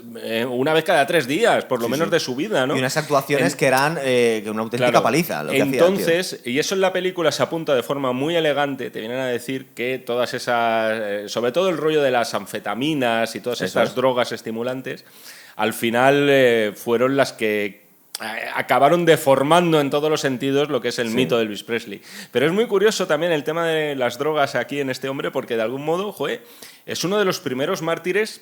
una vez cada 3 días, por lo menos de su vida, ¿no? Y unas actuaciones que eran una auténtica paliza. Lo que entonces, hacía, y eso en la película se apunta de forma muy elegante, te vienen a decir que todas esas, sobre todo el rollo de las anfetaminas y todas estas drogas estimulantes, al final fueron las que acabaron deformando en todos los sentidos lo que es el mito de Elvis Presley. Pero es muy curioso también el tema de las drogas aquí en este hombre, porque de algún modo, es uno de los primeros mártires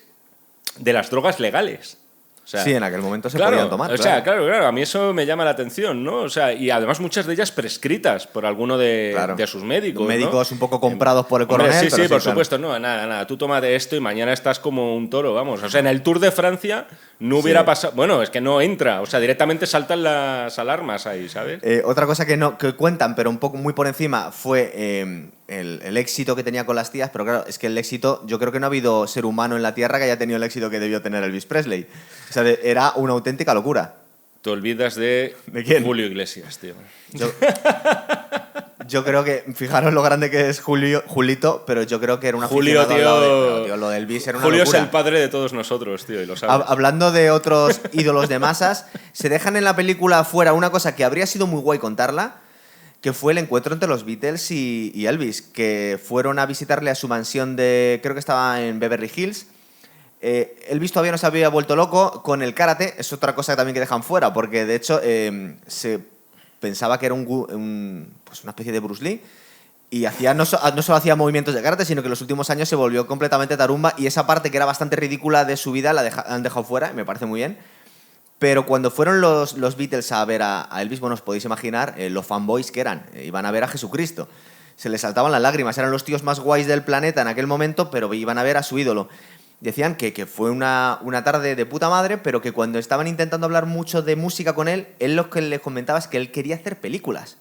de las drogas legales. O sea, sí, en aquel momento se podían tomar. O sea, claro, a mí eso me llama la atención, ¿no? O sea, y además muchas de ellas prescritas por alguno de sus médicos. Médicos, ¿no? Un poco comprados por el coronel. Hombre, sí, por supuesto. No, nada, tú tómate esto y mañana estás como un toro, vamos. O sea, en el Tour de Francia no hubiera pasado... Bueno, es que no entra. O sea, directamente saltan las alarmas ahí, ¿sabes? Otra cosa que cuentan, pero un poco muy por encima, fue el éxito que tenía con las tías. Pero claro, es que el éxito... Yo creo que no ha habido ser humano en la Tierra que haya tenido el éxito que debió tener Elvis Presley. O sea, era una auténtica locura. Te olvidas ¿De quién? Julio Iglesias, tío. Yo creo que, fijaros lo grande que es Julito, pero yo creo que era una Julio, tío, lo de Elvis era una Julio locura. Es el padre de todos nosotros, tío, y lo sabes. Hablando de otros ídolos de masas, se dejan en la película fuera una cosa que habría sido muy guay contarla, que fue el encuentro entre los Beatles y Elvis, que fueron a visitarle a su mansión creo que estaba en Beverly Hills. Elvis todavía no se había vuelto loco con el karate, es otra cosa también que dejan fuera, porque de hecho se pensaba que era pues una especie de Bruce Lee y no solo hacía movimientos de karate, sino que en los últimos años se volvió completamente tarumba y esa parte que era bastante ridícula de su vida la han dejado fuera y me parece muy bien. Pero cuando fueron los Beatles a ver a Elvis, bueno, os podéis imaginar los fanboys que eran. Iban a ver a Jesucristo. Se les saltaban las lágrimas. Eran los tíos más guays del planeta en aquel momento, pero iban a ver a su ídolo. Decían que fue una tarde de puta madre, pero que cuando estaban intentando hablar mucho de música con él lo que les comentaba es que él quería hacer películas.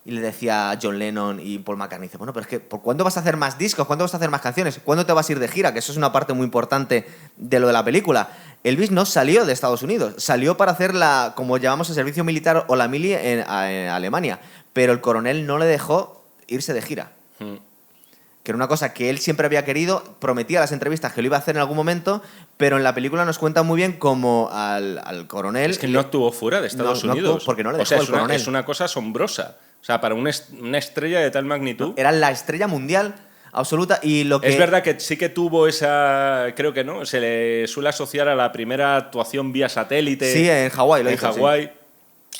Y le decía a John Lennon y Paul McCartney, dice, bueno, pero es que ¿por cuándo vas a hacer más discos? ¿Cuándo vas a hacer más canciones? ¿Cuándo te vas a ir de gira? Que eso es una parte muy importante de lo de la película. Elvis no salió de Estados Unidos, salió para hacer como llamamos el servicio militar o la mili en Alemania, pero el coronel no le dejó irse de gira. Que era una cosa que él siempre había querido, prometía a las entrevistas que lo iba a hacer en algún momento, pero en la película nos cuenta muy bien cómo al coronel... Es que no actuó fuera de Estados Unidos. Actuó porque no le dejó el coronel. Es una cosa asombrosa. O sea, para una estrella de tal magnitud... Era la estrella mundial absoluta y lo que... Es verdad que sí que tuvo esa... Creo que no, se le suele asociar a la primera actuación vía satélite. Sí, en Hawái lo hizo. En Hawái. Sí.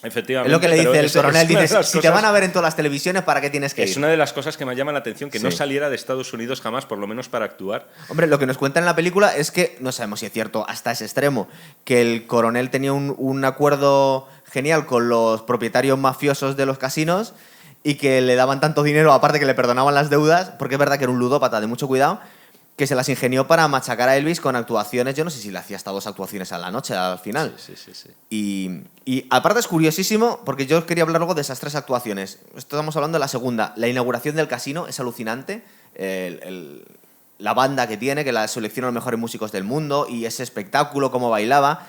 Efectivamente. Es lo que le dice el coronel, dice, si te van a ver ver en todas las televisiones, ¿para qué tienes que ir? Es una de las cosas que me llama la atención, que no saliera de Estados Unidos jamás, por lo menos para actuar. Hombre, lo que nos cuentan en la película es que, no sabemos si es cierto hasta ese extremo, que el coronel tenía un acuerdo genial con los propietarios mafiosos de los casinos y que le daban tanto dinero, aparte que le perdonaban las deudas, porque es verdad que era un ludópata de mucho cuidado, que se las ingenió para machacar a Elvis con actuaciones. Yo no sé si le hacía hasta 2 actuaciones a la noche al final. Sí. Y aparte es curiosísimo, porque yo quería hablar luego de esas 3 actuaciones. Estamos hablando de la segunda. La inauguración del casino es alucinante. La banda que tiene, que la selecciona los mejores músicos del mundo, y ese espectáculo, cómo bailaba.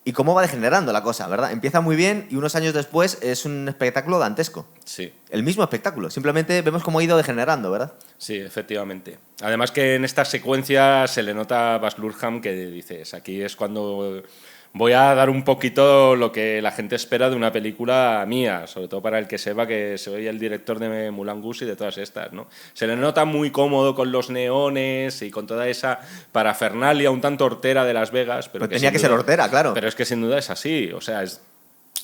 Y cómo va degenerando la cosa, ¿verdad? Empieza muy bien y unos años después es un espectáculo dantesco. Sí. El mismo espectáculo. Simplemente vemos cómo ha ido degenerando, ¿verdad? Sí, efectivamente. Además que en esta secuencia se le nota a Baz Luhrmann que dices, aquí es cuando voy a dar un poquito lo que la gente espera de una película mía, sobre todo para el que sepa que soy el director de Moulin Rouge y de todas estas, ¿no? Se le nota muy cómodo con los neones y con toda esa parafernalia un tanto hortera de Las Vegas. Pero tenía que ser hortera, claro. Pero es que sin duda es así, o sea,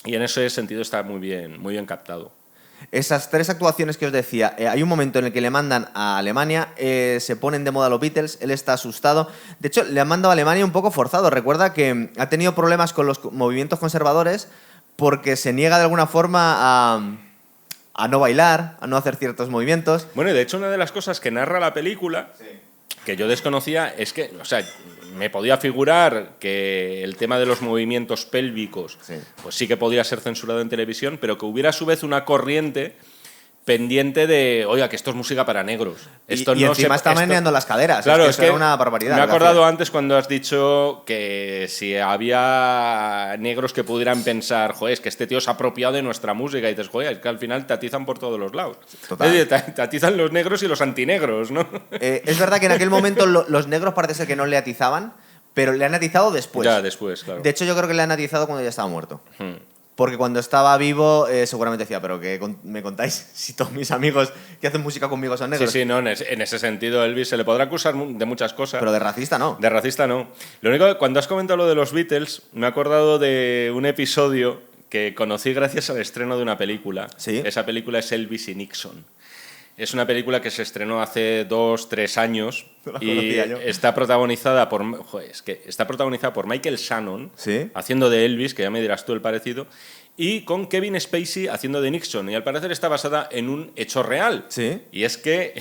y en ese sentido está muy bien captado. Esas 3 actuaciones que os decía, hay un momento en el que le mandan a Alemania, se ponen de moda los Beatles, él está asustado. De hecho, le han mandado a Alemania un poco forzado. Recuerda que ha tenido problemas con los movimientos conservadores porque se niega de alguna forma a no bailar, a no hacer ciertos movimientos. Bueno, y de hecho una de las cosas que narra la película, que yo desconocía, es que, o sea, me podía figurar que el tema de los movimientos pélvicos pues sí que podría ser censurado en televisión, pero que hubiera a su vez una corriente pendiente de, oiga, que esto es música para negros. Esto y encima está meneando las caderas. Claro, es que era una barbaridad. Me he acordado antes cuando has dicho que si había negros que pudieran pensar, joder, es que este tío se ha apropiado de nuestra música, y dices, joder, es que al final te atizan por todos los lados. Total. Es decir, te atizan los negros y los antinegros, ¿no? Es verdad que en aquel momento los negros parece ser que no le atizaban, pero le han atizado después. Ya, después, claro. De hecho, yo creo que le han atizado cuando ya estaba muerto. Porque cuando estaba vivo, seguramente decía, pero ¿qué me contáis? Si todos mis amigos que hacen música conmigo son negros. Sí, no, en ese sentido, Elvis se le podrá acusar de muchas cosas. Pero de racista no. De racista no. Lo único que cuando has comentado lo de los Beatles, me he acordado de un episodio que conocí gracias al estreno de una película. ¿Sí? Esa película es Elvis y Nixon. Es una película que se estrenó hace 2-3 años y está protagonizada por Michael Shannon, ¿sí? haciendo de Elvis, que ya me dirás tú el parecido, y con Kevin Spacey haciendo de Nixon. Y al parecer está basada en un hecho real. ¿Sí? Y es que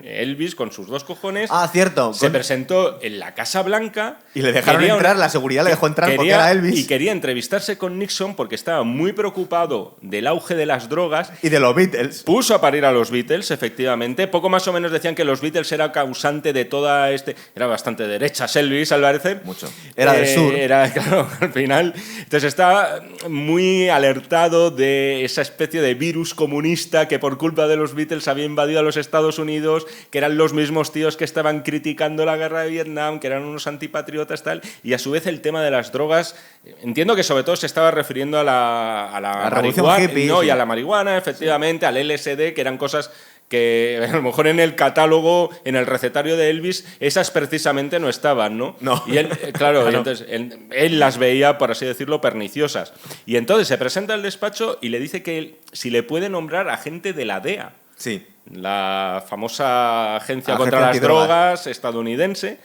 Elvis, con sus 2 cojones, cierto. se presentó en la Casa Blanca. Y le dejaron entrar, la seguridad le dejó entrar porque era Elvis. Y quería entrevistarse con Nixon porque estaba muy preocupado del auge de las drogas. Y de los Beatles. Puso a parir a los Beatles, efectivamente. Poco más o menos decían que los Beatles era causante de toda Era bastante derechas Elvis, al parecer. Mucho. Era del sur. Era, claro, al final. Entonces estaba muy alertado de esa especie de virus comunista que por culpa de los Beatles había invadido a los Estados Unidos, que eran los mismos tíos que estaban criticando la guerra de Vietnam, que eran unos antipatriotas, tal. Y a su vez el tema de las drogas, entiendo que sobre todo se estaba refiriendo a la marihuana, hippie, y a la marihuana, efectivamente, al LSD, que eran cosas que a lo mejor en el catálogo, en el recetario de Elvis, esas precisamente no estaban, ¿no? No. Y él, claro, y entonces él las veía, por así decirlo, perniciosas. Y entonces se presenta al despacho y le dice que si le puede nombrar agente de la DEA. Sí. La famosa agencia contra las drogas estadounidense,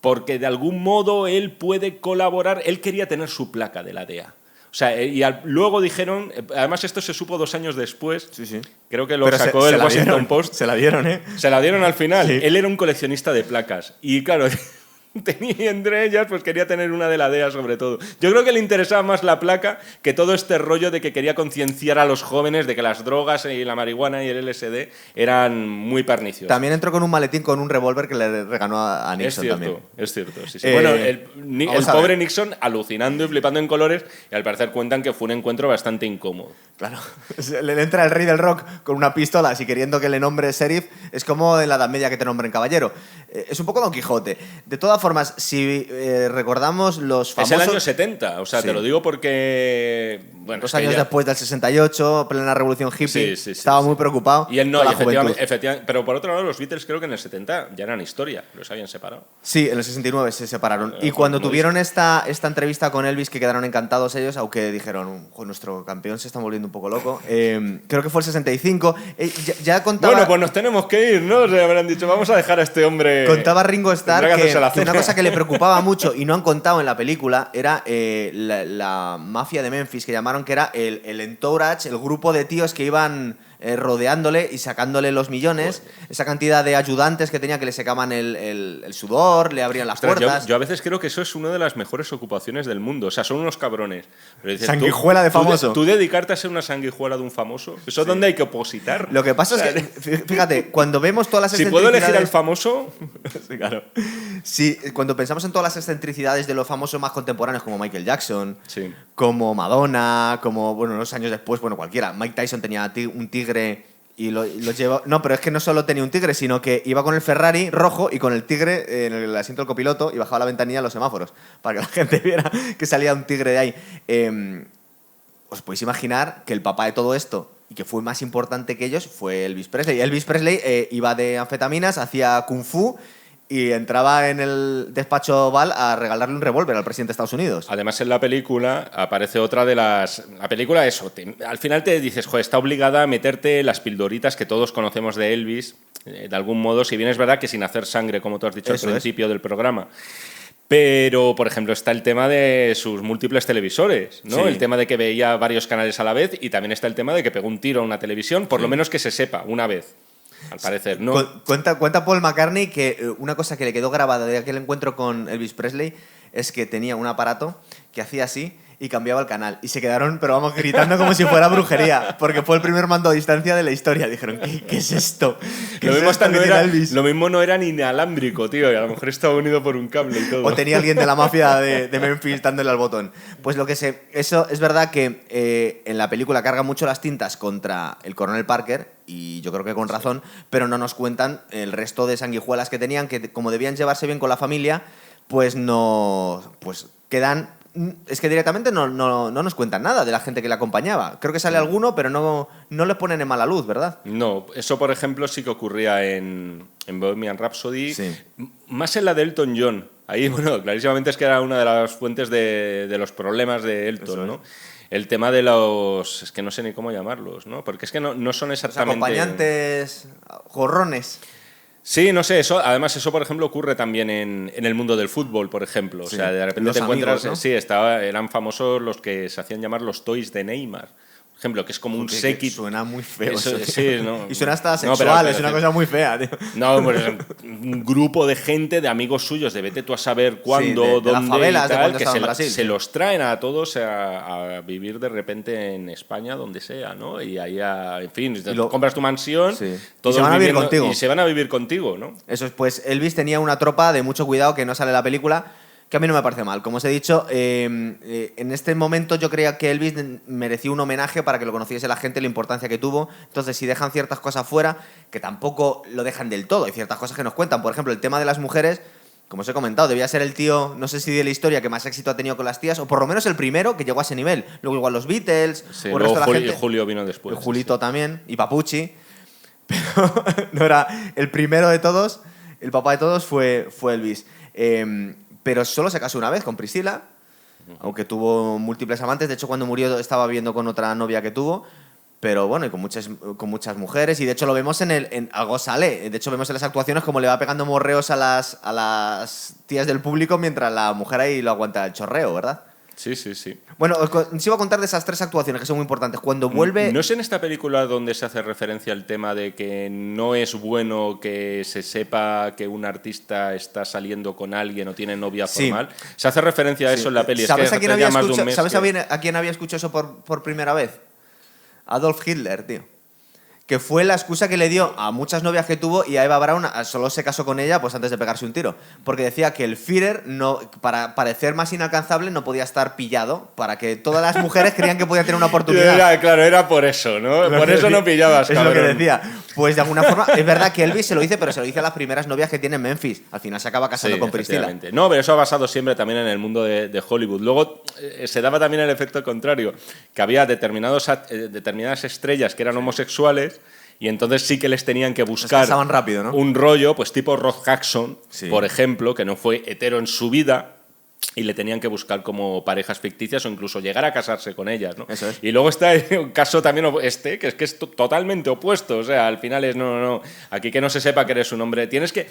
porque de algún modo él puede colaborar. Él quería tener su placa de la DEA. sea, luego dijeron, además esto se supo 2 años después, Sí. creo que lo Pero sacó el Washington Post. Se la dieron, ¿eh? Se la dieron al final. Sí. Él era un coleccionista de placas. Y claro, tenía entre ellas, pues quería tener una de la DEA sobre todo. Yo creo que le interesaba más la placa que todo este rollo de que quería concienciar a los jóvenes de que las drogas y la marihuana y el LSD eran muy perniciosas. También entró con un maletín con un revólver que le regaló a Nixon también. Es cierto, sí. Bueno, el pobre Nixon alucinando y flipando en colores, y al parecer cuentan que fue un encuentro bastante incómodo. Claro, le entra el rey del rock con una pistola, así queriendo que le nombre sheriff, es como en la Edad Media que te nombren caballero. Es un poco Don Quijote. De todas formas, si recordamos los famosos... Es el año 70, o sea, Sí. te lo digo porque... Bueno, Los años después del 68, plena revolución hippie, estaba muy preocupado. Y él no, con y la juventud. efectivamente, pero por otro lado, los Beatles creo que en el 70 ya eran historia, los habían separado. Sí, en el 69 se separaron. Y cuando tuvieron esta entrevista con Elvis, que quedaron encantados ellos, aunque dijeron, nuestro campeón se está volviendo un poco loco, creo que fue el 65, ya contaba... Bueno, pues nos tenemos que ir, ¿no? O sea, habrán dicho, vamos a dejar a este hombre... Contaba Ringo Starr que una cena. cosa que le preocupaba mucho y no han contado en la película era la mafia de Memphis, que llamaron, que era el entourage, el grupo de tíos que iban rodeándole y sacándole los millones, esa cantidad de ayudantes que tenía que le secaban el sudor, le abrían las Ostras, puertas. yo a veces creo que eso es una de las mejores ocupaciones del mundo. O sea, son unos cabrones. Pero dices, Sanguijuela de famoso. Tú dedicarte a ser una sanguijuela de un famoso, ¿eso es donde hay que opositar? Lo que pasa es que, fíjate, cuando vemos todas las si puedo elegir al excentricidades... famoso... Sí, claro. Sí, cuando pensamos en todas las excentricidades de los famosos más contemporáneos, como Michael Jackson, Sí. como Madonna, como, bueno, unos años después, bueno, cualquiera. Mike Tyson tenía un tigre y lo llevó... No, pero es que no solo tenía un tigre, sino que iba con el Ferrari rojo y con el tigre en el asiento del copiloto y bajaba la ventanilla a los semáforos para que la gente viera que salía un tigre de ahí. Os podéis imaginar que el papá de todo esto y que fue más importante que ellos fue Elvis Presley. Elvis Presley iba de anfetaminas, hacía kung fu y entraba en el despacho Oval a regalarle un revólver al presidente de Estados Unidos. Además, en la película aparece otra de las... La película, eso, al final te dices, joder, está obligada a meterte las pildoritas que todos conocemos de Elvis, de algún modo, si bien es verdad que sin hacer sangre, como tú has dicho Eso al principio del programa. Pero, por ejemplo, está el tema de sus múltiples televisores, ¿no? Sí. El tema de que veía varios canales a la vez, y también está el tema de que pegó un tiro a una televisión, por lo menos que se sepa, una vez, al parecer, ¿no? Cuenta Paul McCartney que una cosa que le quedó grabada de aquel encuentro con Elvis Presley es que tenía un aparato que hacía así y cambiaba el canal. Y se quedaron, pero vamos, gritando como si fuera brujería, porque fue el primer mando a distancia de la historia. Dijeron, ¿qué es esto? ¿Qué Lo es mismo, esto que tiene Elvis? lo mismo no era ni inalámbrico, tío, y a lo mejor estaba unido por un cable y todo. O tenía alguien de la mafia de Memphis dándole al botón. Pues eso es verdad que en la película carga mucho las tintas contra el coronel Parker, y yo creo que con razón, pero no nos cuentan el resto de sanguijuelas que tenían, que como debían llevarse bien con la familia, pues quedan... Es que directamente no nos cuentan nada de la gente que le acompañaba. Creo que sale alguno, pero no les ponen en mala luz, ¿verdad? No, eso por ejemplo sí que ocurría en Bohemian Rhapsody, Sí. Más en la de Elton John. Ahí, bueno, clarísimamente es que era una de las fuentes de los problemas de Elton, Eso es. ¿no? El tema de los... es que no sé ni cómo llamarlos, ¿no? Porque es que no son Los exactamente... acompañantes gorrones. Sí, no sé, además eso por ejemplo ocurre también en el mundo del fútbol, por ejemplo. O Sí. sea, de repente Los te encuentras... amigos, ¿no? Sí, eran famosos los que se hacían llamar los toys de Neymar. Por ejemplo, que es como un Que séquito. suena muy feo. Eso, eso, sí, tío. no. Y suena hasta No, sexual, pero- es una cosa muy fea, tío. No, pues es un grupo de gente, de amigos suyos, de vete tú a saber cuándo, de las dónde favelas y de tal, cuando que estaba en Brasil, se sí. los traen a todos a vivir de repente en España, donde sea, ¿no? Y ahí, en fin, compras tu mansión, Sí. todos Y se van a vivir viviendo- contigo. Y se van a vivir contigo, ¿no? Eso es, pues Elvis tenía una tropa de mucho cuidado que no sale en la película, que a mí no me parece mal. Como os he dicho, en este momento yo creía que Elvis merecía un homenaje para que lo conociese la gente, la importancia que tuvo. Entonces, si dejan ciertas cosas fuera, que tampoco lo dejan del todo, hay ciertas cosas que nos cuentan. Por ejemplo, el tema de las mujeres, como os he comentado, debía ser el tío, no sé si de la historia, que más éxito ha tenido con las tías, o por lo menos el primero que llegó a ese nivel. Luego igual los Beatles, Sí, o el resto luego de la gente. Julio vino después. El Julito también, y Papucci. Pero no era el primero de todos, el papá de todos fue Elvis. Pero solo se casó una vez con Priscilla, aunque tuvo múltiples amantes. De hecho, cuando murió estaba viviendo con otra novia que tuvo. Pero bueno, y con muchas mujeres. Y de hecho lo vemos algo sale. De hecho vemos en las actuaciones como le va pegando morreos a las tías del público mientras la mujer ahí lo aguanta el chorreo, ¿verdad? Sí, sí, sí. Bueno, os iba a contar de esas 3 actuaciones que son muy importantes. Cuando vuelve... ¿No es en esta película donde se hace referencia al tema de que no es bueno que se sepa que un artista está saliendo con alguien o tiene novia Sí. formal? Se hace referencia a eso en la peli. ¿Sabes, es que a quién hace había ya más de un escuchado, mes ¿sabes que- a quién había escuchado eso por primera vez? Adolf Hitler, tío. Que fue la excusa que le dio a muchas novias que tuvo y a Eva Braun solo se casó con ella pues antes de pegarse un tiro. Porque decía que el Führer, para parecer más inalcanzable, no podía estar pillado, para que todas las mujeres creían que podía tener una oportunidad. Claro, era por eso, ¿no? Por eso no pillabas, Es cabrón. lo que decía. Pues de alguna forma, es verdad que Elvis se lo dice, pero se lo dice a las primeras novias que tiene en Memphis. Al final se acaba casando Sí, con Priscilla. efectivamente. No, pero eso ha basado siempre también en el mundo de Hollywood. Luego se daba también el efecto contrario, que había determinadas estrellas que eran homosexuales y entonces sí que les tenían que buscar casaban rápido, ¿no? un rollo, pues tipo Rock Jackson, Sí. por ejemplo, que no fue hetero en su vida, y le tenían que buscar como parejas ficticias o incluso llegar a casarse con ellas, ¿no? Eso es. Y luego está un caso también que es totalmente opuesto, o sea, al final es no, aquí que no se sepa que eres un hombre, tienes que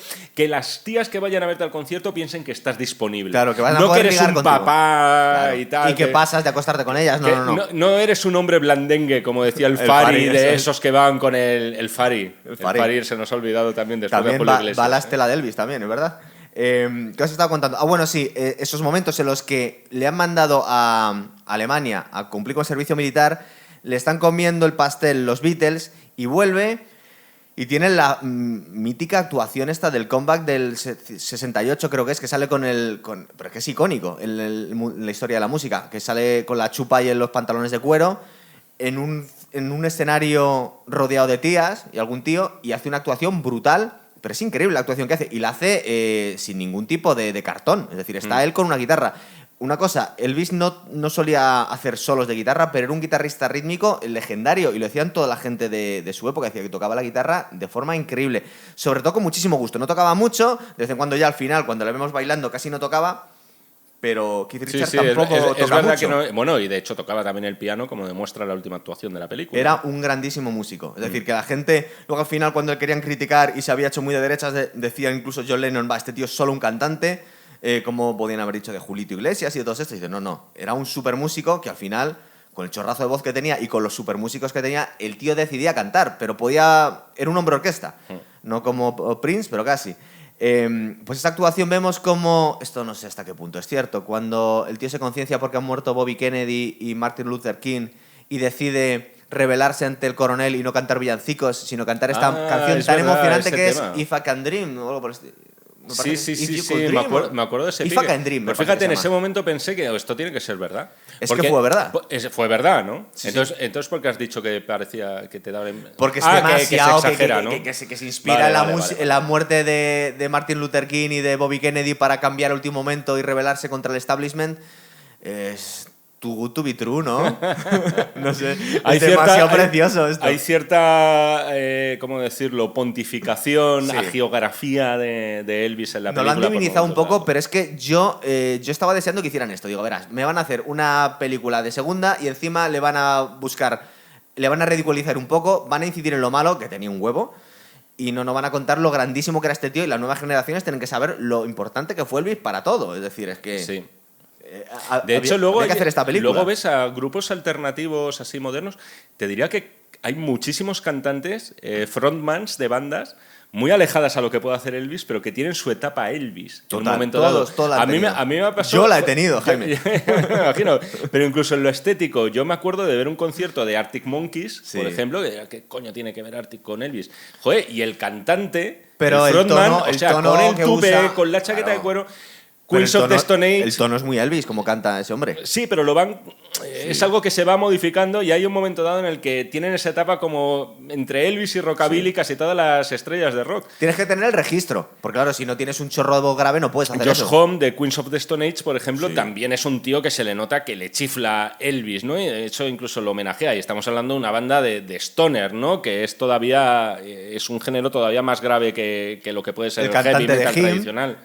las tías que vayan a verte al concierto piensen que estás disponible. Claro, que van a no que poder eres ligar un contigo. papá Claro. y tal. Y que pasas de acostarte con ellas. que No. no eres un hombre blandengue, como decía el El Fari, Fari, de eso es. esos que van con el Fari. El Fari. Fari se nos ha olvidado también después de También Julio va Iglesias. la estela de Elvis también, ¿es verdad? ¿Qué os estaba contando? Bueno, sí, esos momentos en los que le han mandado a Alemania a cumplir con servicio militar, le están comiendo el pastel los Beatles y vuelve y tiene la mítica actuación esta del comeback del 68, creo que sale pero que es icónico en la historia de la música, que sale con la chupa y en los pantalones de cuero en un escenario rodeado de tías y algún tío y hace una actuación brutal. Pero es increíble la actuación que hace. Y la hace sin ningún tipo de cartón. Es decir, está él con una guitarra. Una cosa, Elvis no solía hacer solos de guitarra, pero era un guitarrista rítmico legendario. Y lo decían toda la gente de su época. Decía que tocaba la guitarra de forma increíble. Sobre todo con muchísimo gusto. No tocaba mucho. De vez en cuando ya al final, cuando le vemos bailando, casi no tocaba. Pero Keith Richards tampoco es toca verdad mucho. que no. Bueno, y de hecho tocaba también el piano, como demuestra la última actuación de la película. Era un grandísimo músico. Es decir, que la gente, luego al final, cuando le querían criticar y se había hecho muy de derechas, decía incluso John Lennon, este tío es solo un cantante, como podían haber dicho de Julito Iglesias y de todos estos. Y dice, no, era un super músico que al final, con el chorrazo de voz que tenía y con los super músicos que tenía, el tío decidía cantar, pero era un hombre orquesta. No como Prince, pero casi. Pues esta actuación vemos como, esto no sé hasta qué punto es cierto, cuando el tío se conciencia porque han muerto Bobby Kennedy y Martin Luther King y decide rebelarse ante el coronel y no cantar villancicos, sino cantar esta canción es tan verdad, emocionante ese que tema. es If I Can Dream o algo por el estilo. Sí, me acuerdo de ese If I pique. Can Dream, me Pero parece fíjate, que en se ese llama. momento pensé que esto tiene que ser verdad. Es que fue verdad. Fue verdad, ¿no? Sí, entonces, ¿por qué has dicho que parecía que te daba... Porque es que demasiado se exagera, ¿no? que se inspira Vale, en, vale. en la muerte de Martin Luther King y de Bobby Kennedy para cambiar al último momento y rebelarse contra el establishment. Es too good to be true, ¿no? No sé, es demasiado precioso esto. Hay cierta, ¿cómo decirlo?, pontificación, Sí. agiografía de Elvis en la Nos lo película. han divinizado un poco, pero es que yo estaba deseando que hicieran esto. Digo, verás, me van a hacer una película de segunda y encima le van a ridiculizar un poco, van a incidir en lo malo, que tenía un huevo, y no nos van a contar lo grandísimo que era este tío, y las nuevas generaciones tienen que saber lo importante que fue Elvis para todo. Es decir, es que... Sí. De hecho, luego había que hacer esta película. Luego ves a grupos alternativos así modernos. Te diría que hay muchísimos cantantes, frontmans de bandas muy alejadas a lo que puede hacer Elvis, pero que tienen su etapa Elvis. Total, en un momento todos dado. la han a mí tenido. me ha pasado. Yo la he tenido, Jaime. Me imagino. Pero incluso en lo estético, yo me acuerdo de ver un concierto de Arctic Monkeys, Sí. por ejemplo, que ¿qué coño tiene que ver Arctic con Elvis? Joder, y el cantante, Pero el frontman, o sea, tono con el que tupe, usa, con la chaqueta claro. de cuero. Pero Queens of the Stone Age. El tono es muy Elvis, como canta ese hombre. Sí, pero es algo que se va modificando y hay un momento dado en el que tienen esa etapa como entre Elvis y rockabilly, casi todas las estrellas de rock. Tienes que tener el registro, porque claro, si no tienes un chorro de voz grave no puedes hacer Josh eso. Homme de Queens of the Stone Age, por ejemplo, también es un tío que se le nota que le chifla Elvis, ¿no? Y de hecho incluso lo homenajea. Y estamos hablando de una banda de stoner, ¿no? Que es todavía es un género todavía más grave que lo que puede ser El el heavy cantante de metal Him tradicional.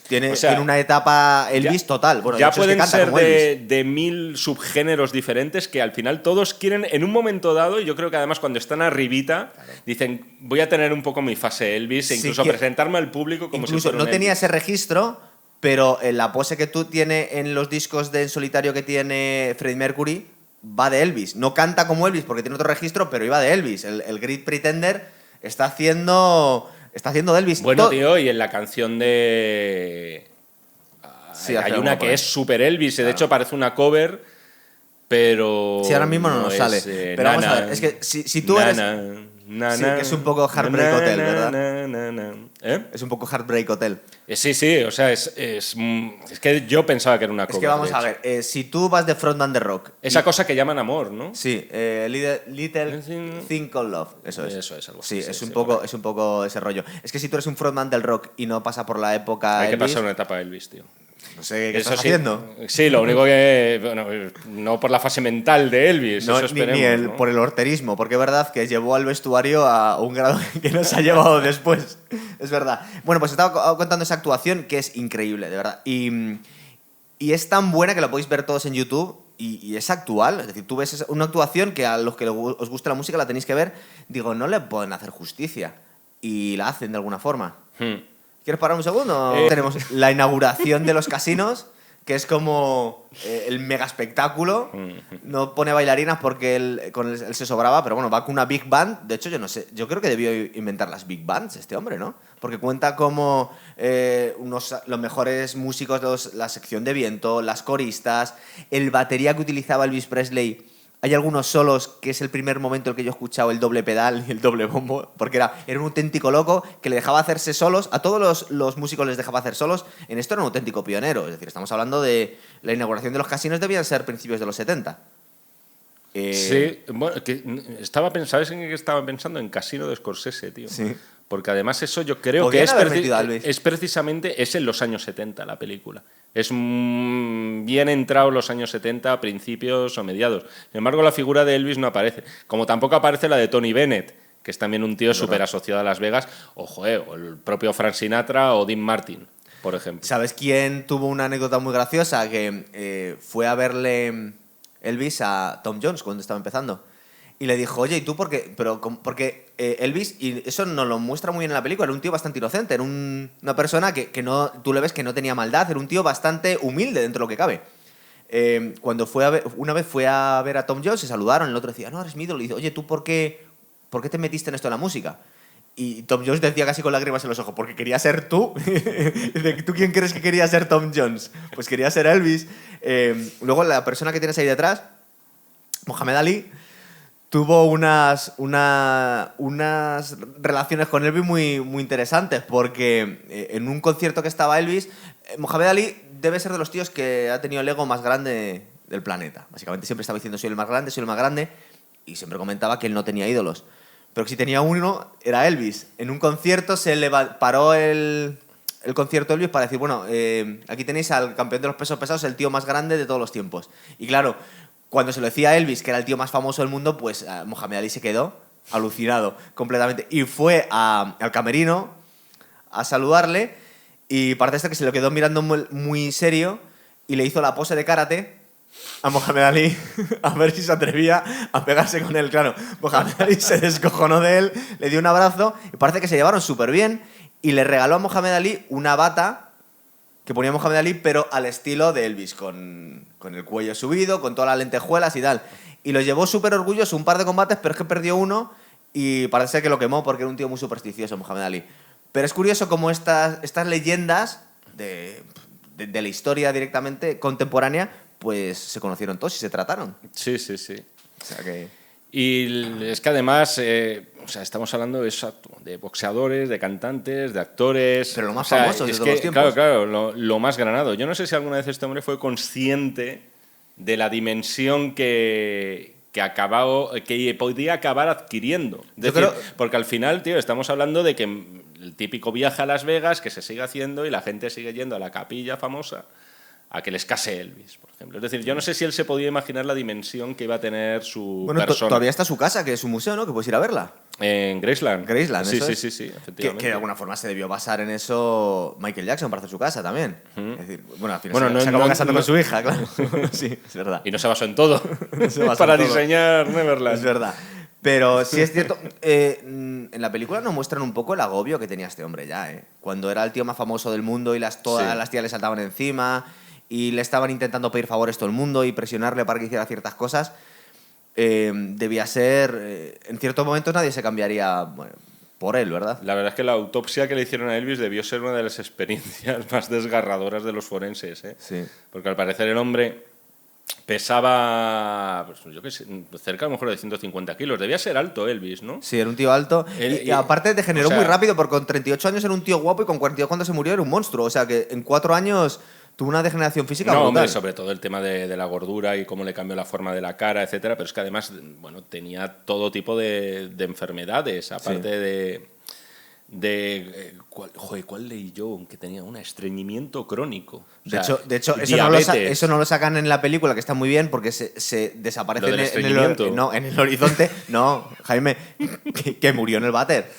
tiene, O sea, tiene una etapa Elvis total. Bueno, ya de hecho, es que pueden canta ser como Elvis. de 1000 subgéneros diferentes que al final todos quieren, en un momento dado, y yo creo que además cuando están arribita, dicen, voy a tener un poco mi fase Elvis e Sí, incluso que- presentarme al público como Incluso si fuera no un tenía Elvis. ese registro, pero la pose que tú tienes en los discos de En Solitario que tiene Freddie Mercury va de Elvis. No canta como Elvis porque tiene otro registro, pero iba de Elvis. El Great Pretender está haciendo de Elvis. Bueno, tío, y en la canción de... Sí, hay una que es super Elvis, de hecho parece una cover, pero... Sí, ahora mismo no nos sale. Pero vamos a ver, es que si tú eres... Sí, que es un poco Heartbreak Hotel, ¿verdad? Es un poco Heartbreak Hotel. Sí, o sea, es que yo pensaba que era una cover. Es que vamos a ver, si tú vas de Frontman de Rock... Esa cosa que llaman amor, ¿no? Sí, Little Thing Called Love, eso es. Eso es algo Sí, así. es un poco ese rollo. Es que si tú eres un frontman del rock y no pasa por la época Hay que Elvis, pasar una etapa de Elvis, tío. no sé qué Eso estás sí, haciendo. Sí, lo único que... Bueno, no por la fase mental de Elvis, No, eso esperemos, ¿no? por el horterismo, porque es verdad que llevó al vestuario a un grado que nos ha llevado después. Es verdad. Bueno, pues estaba contando esa actuación que es increíble, de verdad. Y es tan buena que la podéis ver todos en YouTube y es actual. Es decir, tú ves una actuación que a los que os gusta la música la tenéis que ver. Digo, no le pueden hacer justicia. Y la hacen de alguna forma. ¿Quieres parar un segundo? Tenemos la inauguración de los casinos, que es como el mega espectáculo. No pone bailarinas porque él se sobraba, pero bueno, va con una big band. De hecho, yo no sé, yo creo que debió inventar las big bands este hombre, ¿no? Porque cuenta como los mejores músicos, la sección de viento, las coristas, el batería que utilizaba Elvis Presley. Hay algunos solos que es el primer momento en el que yo he escuchado el doble pedal y el doble bombo, porque era un auténtico loco que le dejaba hacerse solos. A todos los músicos les dejaba hacer solos. En esto era un auténtico pionero. Es decir, estamos hablando de la inauguración de los casinos, debían ser principios de los 70. Sí, bueno, ¿sabes en qué estaba pensando? En Casino de Scorsese, tío. Sí. Porque además eso yo creo que es precisamente en los años 70 la película. Es bien entrado los años 70, principios o mediados. Sin embargo, la figura de Elvis no aparece. Como tampoco aparece la de Tony Bennett, que es también un tío súper asociado a Las Vegas, o el propio Frank Sinatra o Dean Martin, por ejemplo. ¿Sabes quién tuvo una anécdota muy graciosa? Que fue a verle Elvis a Tom Jones cuando estaba empezando. Y le dijo, oye, ¿y tú por qué? Porque Elvis, y eso nos lo muestra muy bien en la película, era un tío bastante inocente, era una persona que no, tú le ves que no tenía maldad, era un tío bastante humilde dentro de lo que cabe. Cuando una vez fue a ver a Tom Jones, se saludaron, el otro decía, no, eres mi ídolo. Y dice, oye, ¿tú por qué te metiste en esto de la música? Y Tom Jones decía casi con lágrimas en los ojos, porque quería ser tú. ¿Tú quién crees que quería ser Tom Jones? Pues quería ser Elvis. Luego la persona que tienes ahí detrás, Mohamed Ali, tuvo unas relaciones con Elvis muy, muy interesantes, porque en un concierto que estaba Elvis, Mohamed Ali debe ser de los tíos que ha tenido el ego más grande del planeta. Básicamente siempre estaba diciendo soy el más grande, y siempre comentaba que él no tenía ídolos. Pero que si tenía uno, era Elvis. En un concierto se paró el concierto Elvis para decir, bueno, aquí tenéis al campeón de los pesos pesados, el tío más grande de todos los tiempos. Y claro, cuando se lo decía a Elvis, que era el tío más famoso del mundo, pues Mohamed Ali se quedó alucinado completamente. Y fue al camerino a saludarle y parece ser que se lo quedó mirando muy, muy serio y le hizo la pose de karate a Mohamed Ali a ver si se atrevía a pegarse con él. Claro, Mohamed Ali se descojonó de él, le dio un abrazo y parece que se llevaron súper bien y le regaló a Mohamed Ali una bata que ponía Mohamed Ali, pero al estilo de Elvis, con el cuello subido, con todas las lentejuelas y tal. Y lo llevó súper orgulloso un par de combates, pero es que perdió uno y parece ser que lo quemó porque era un tío muy supersticioso, Mohamed Ali. Pero es curioso cómo estas leyendas de la historia directamente contemporánea, pues se conocieron todos y se trataron. Sí. O sea que... Y es que además, estamos hablando de boxeadores, de cantantes, de actores... Pero lo más famoso de todos los tiempos. Claro, lo más granado. Yo no sé si alguna vez este hombre fue consciente de la dimensión que podía acabar adquiriendo. Porque al final, tío, estamos hablando de que el típico viaje a Las Vegas, que se sigue haciendo y la gente sigue yendo a la capilla famosa a que les case Elvis, por ejemplo. Es decir, yo no sé si él se podía imaginar la dimensión que iba a tener su persona. Todavía está su casa, que es un museo, ¿no? Que puedes ir a verla. En Graceland. Sí, efectivamente. Que de alguna forma se debió basar en eso Michael Jackson para hacer su casa también. Es decir, bueno, al final se acabó casando con su hija, claro. Sí, es verdad. Y no se basó en todo para diseñar Neverland. Es verdad. Pero sí es cierto, en la película nos muestran un poco el agobio que tenía este hombre ya, ¿eh? Cuando era el tío más famoso del mundo y todas las tías le saltaban encima y le estaban intentando pedir favores todo el mundo y presionarle para que hiciera ciertas cosas, debía ser... en ciertos momentos nadie se cambiaría, bueno, por él, ¿verdad? La verdad es que la autopsia que le hicieron a Elvis debió ser una de las experiencias más desgarradoras de los forenses, ¿eh? Sí. Porque al parecer el hombre pesaba, pues, yo qué sé, cerca a lo mejor de 150 kilos. Debía ser alto Elvis, ¿no? Sí, era un tío alto. Y aparte degeneró muy rápido, porque con 38 años era un tío guapo y con 42 cuando se murió era un monstruo. O sea que en 4 años tuvo una degeneración física brutal. Hombre, sobre todo el tema de la gordura y cómo le cambió la forma de la cara, etcétera. Pero es que además, bueno, tenía todo tipo de enfermedades, aparte ¿cuál leí yo? Que tenía un estreñimiento crónico. O sea, de hecho eso no lo sacan en la película, que está muy bien, porque se desaparece en el horizonte. No, Jaime, que murió en el váter.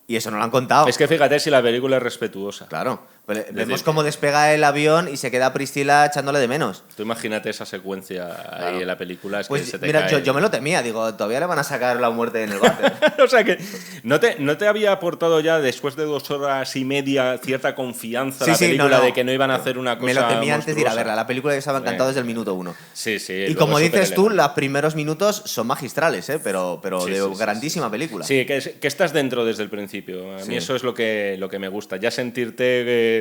Y eso no lo han contado. Es que fíjate si la película es respetuosa. Claro. Vemos cómo despega el avión y se queda Priscila echándole de menos. Tú imagínate esa secuencia ahí en la película. Es pues que se te mira, cae. Yo me lo temía. Digo, todavía le van a sacar la muerte en el váter. O sea que ¿no te había aportado ya después de 2 horas y media cierta confianza la película de que no iban a hacer una cosa me lo temía antes de ir a monstruosa? verla. La película yo estaba encantado desde el minuto 1. Sí, sí. Y como dices tú, los primeros minutos son magistrales, ¿eh? Pero de grandísima película. Sí, que estás dentro desde el principio. A mí eso es lo que me gusta. Ya sentirte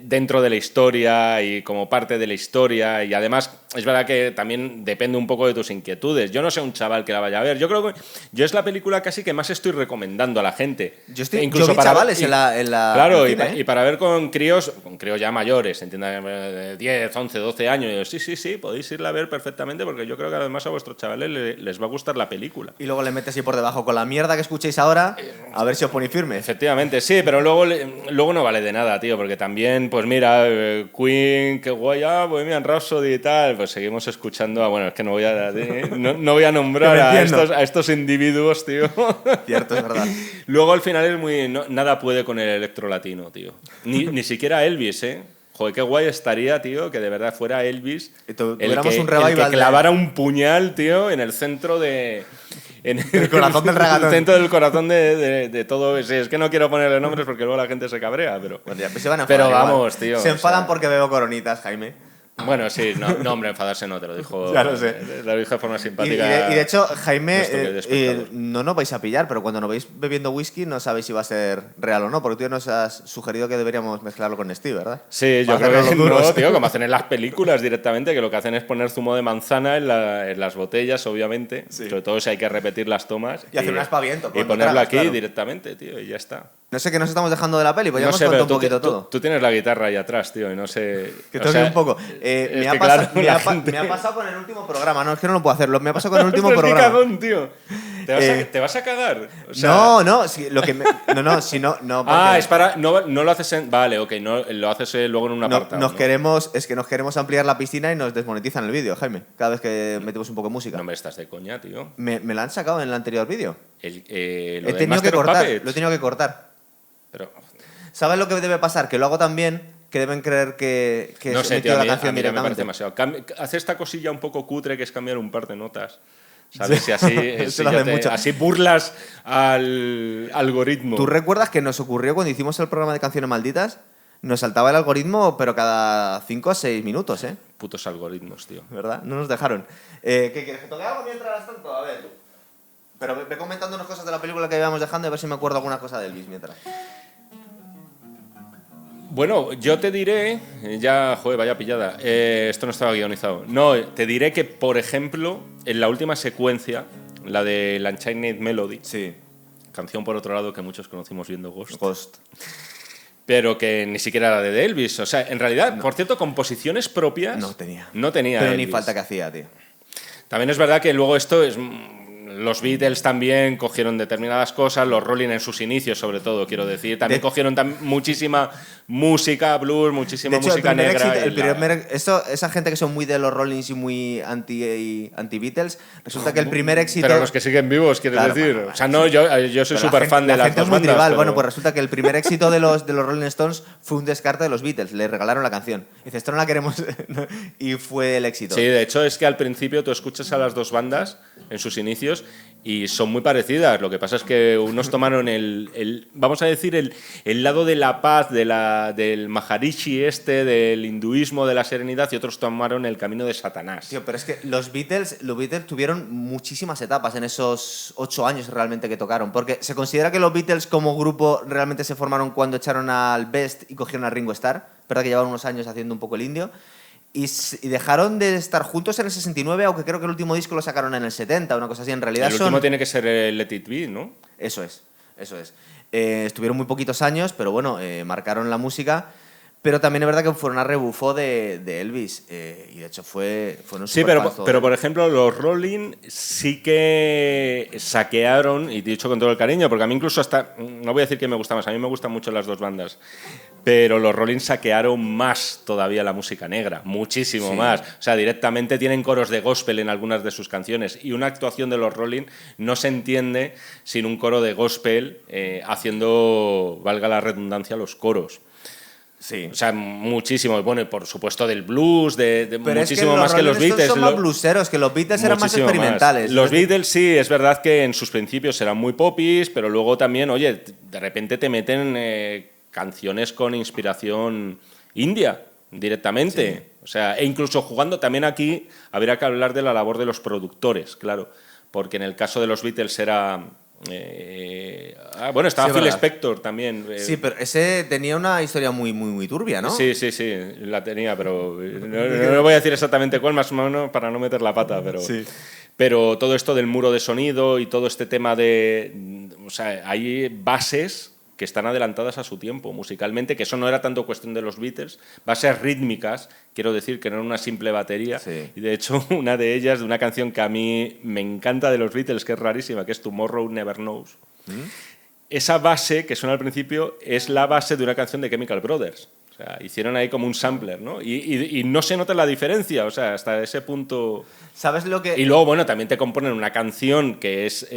dentro de la historia y como parte de la historia. Y además, es verdad que también depende un poco de tus inquietudes. Yo no sé un chaval que la vaya a ver. Yo creo que yo es la película casi que más estoy recomendando a la gente. Yo vi chavales en la claro, cine, y para ver con críos ya mayores, entiendan, de 10, 11, 12 años. Y yo, sí, podéis irla a ver perfectamente, porque yo creo que además a vuestros chavales les va a gustar la película. Y luego le metes ahí por debajo con la mierda que escuchéis ahora, a ver si os ponéis firme. Efectivamente, sí, pero luego no vale de nada, tío, porque también, pues mira, Queen, qué guay, Bohemian Rhapsody y tal, pues seguimos escuchando, bueno, es que no voy a nombrar a estos individuos, tío. Cierto, es verdad. Luego al final es nada puede con el electro latino, tío. Ni siquiera Elvis, ¿eh? Joder, qué guay estaría, tío, que de verdad fuera Elvis el que clavara un puñal, tío, en el centro de... En el corazón del regatón. El centro del corazón de todo. Sí, es que no quiero ponerle nombres porque luego la gente se cabrea, pero... Bueno, ya, pues se van a enfadar vamos, tío. Se enfadan porque bebo coronitas, Jaime. Bueno, sí, no, hombre, enfadarse no, te lo dijo. Ya lo sé. Lo dijo de forma simpática. Y de hecho, Jaime, no nos vais a pillar, pero cuando nos veis bebiendo whisky no sabéis si va a ser real o no, porque tú nos has sugerido que deberíamos mezclarlo con Steve, ¿verdad? Sí, yo creo que no, tío, como hacen en las películas directamente, que lo que hacen es poner zumo de manzana en las botellas, obviamente, sobre todo si hay que repetir las tomas. Y hacer un aspaviento. Y ponerlo aquí directamente, tío, y ya está. No sé qué nos estamos dejando de la peli, pues ya hemos contado un poquito todo. Tú tienes la guitarra ahí atrás, tío, y no sé... Que toque un poco. Me ha pasado con el último programa, no, es que no lo puedo hacerlo. Me ha pasado con el último programa. ¡Qué cagón, tío! ¿Te vas a cagar? O sea... No, si no. Es para... No lo haces en... Vale, ok, no, lo haces luego en un apartado. Es que nos queremos ampliar la piscina y nos desmonetizan el vídeo, Jaime, cada vez que metemos un poco de música. No me estás de coña, tío. Me lo han sacado en el anterior vídeo. Lo he tenido que cortar. Pero... ¿Sabes lo que debe pasar? Que lo hago tan bien que deben creer que no sé, tío, la canción me parece demasiado. Hace esta cosilla un poco cutre que es cambiar un par de notas. ¿Sabes? Y así burlas al algoritmo. ¿Tú recuerdas que nos ocurrió cuando hicimos el programa de Canciones Malditas? Nos saltaba el algoritmo, pero cada 5 o 6 minutos, ¿eh? Putos algoritmos, tío. ¿Verdad? No nos dejaron. ¿Qué quieres? ¿Que toque algo mientras tanto? A ver. Pero ve comentando unas cosas de la película que íbamos dejando y a ver si me acuerdo alguna cosa de Elvis mientras. Bueno, yo te diré, vaya pillada, esto no estaba guionizado. No, te diré que, por ejemplo, en la última secuencia, la de la Unchained Melody, sí. Canción por otro lado que muchos conocimos viendo Ghost. Pero que ni siquiera era de Elvis. O sea, en realidad, por cierto, composiciones propias... No tenía. Pero Elvis. Ni falta que hacía, tío. También es verdad que luego esto es... Los Beatles también cogieron determinadas cosas, los Rolling en sus inicios, sobre todo, quiero decir. También cogieron muchísima música, blues, muchísima música negra. Esa gente que son muy de los Rollings y muy anti-Beatles, resulta que el primer éxito... Pero los que siguen vivos, quieres decir. Bueno, o sea, no, yo soy súper fan de las dos bandas. Tribal. Pero... Bueno, pues resulta que el primer éxito de los Rolling Stones fue un descarte de los Beatles. Le regalaron la canción. Y dice, esto no la queremos... y fue el éxito. Sí, de hecho es que al principio tú escuchas a las dos bandas en sus inicios Y son muy parecidas. Lo que pasa es que unos tomaron vamos a decir, el lado de la paz, del Maharishi del hinduismo, de la serenidad, y otros tomaron el camino de Satanás. Tío, pero es que los Beatles tuvieron muchísimas etapas en esos 8 años realmente que tocaron. Porque se considera que los Beatles como grupo realmente se formaron cuando echaron al Best y cogieron a Ringo Starr. ¿Verdad que llevaban unos años haciendo un poco el indio? Y dejaron de estar juntos en el 69, aunque creo que el último disco lo sacaron en el 70, una cosa así. En realidad el último tiene que ser el Let It Be, ¿no? Eso es. Estuvieron muy poquitos años, pero bueno, marcaron la música. Pero también es verdad que fueron a rebufo de Elvis. Y de hecho fueron sí, pero por ejemplo, los Rolling sí que saquearon, y dicho con todo el cariño, porque a mí incluso no voy a decir que me gusta más, a mí me gustan mucho las dos bandas. Pero los Rolling saquearon más todavía la música negra, muchísimo más. O sea, directamente tienen coros de gospel en algunas de sus canciones. Y una actuación de los Rolling no se entiende sin un coro de gospel haciendo, valga la redundancia, los coros. Sí. O sea, muchísimo. Bueno, y por supuesto del blues, pero muchísimo es que más que los Beatles. Son más blueseros, que los Beatles eran más experimentales. Los Beatles sí, es verdad que en sus principios eran muy popis, pero luego también, oye, de repente te meten canciones con inspiración india directamente. Sí. O sea, e incluso jugando también aquí, habría que hablar de la labor de los productores, claro, porque en el caso de los Beatles era... bueno, estaba Phil Spector también. Sí, pero ese tenía una historia muy turbia, ¿no? Sí, la tenía, pero no voy a decir exactamente cuál, más o menos para no meter la pata, pero... Sí. Pero todo esto del muro de sonido y todo este tema de... O sea, hay bases que están adelantadas a su tiempo musicalmente, que eso no era tanto cuestión de los Beatles, bases rítmicas, quiero decir, que no era una simple batería, y de hecho una de ellas, de una canción que a mí me encanta de los Beatles, que es rarísima, que es Tomorrow Never Knows, esa base que suena al principio es la base de una canción de Chemical Brothers. O sea, hicieron ahí como un sampler, ¿no? Y no se nota la diferencia, o sea, hasta ese punto... ¿Sabes lo que...? Y luego, bueno, también te componen una canción que es...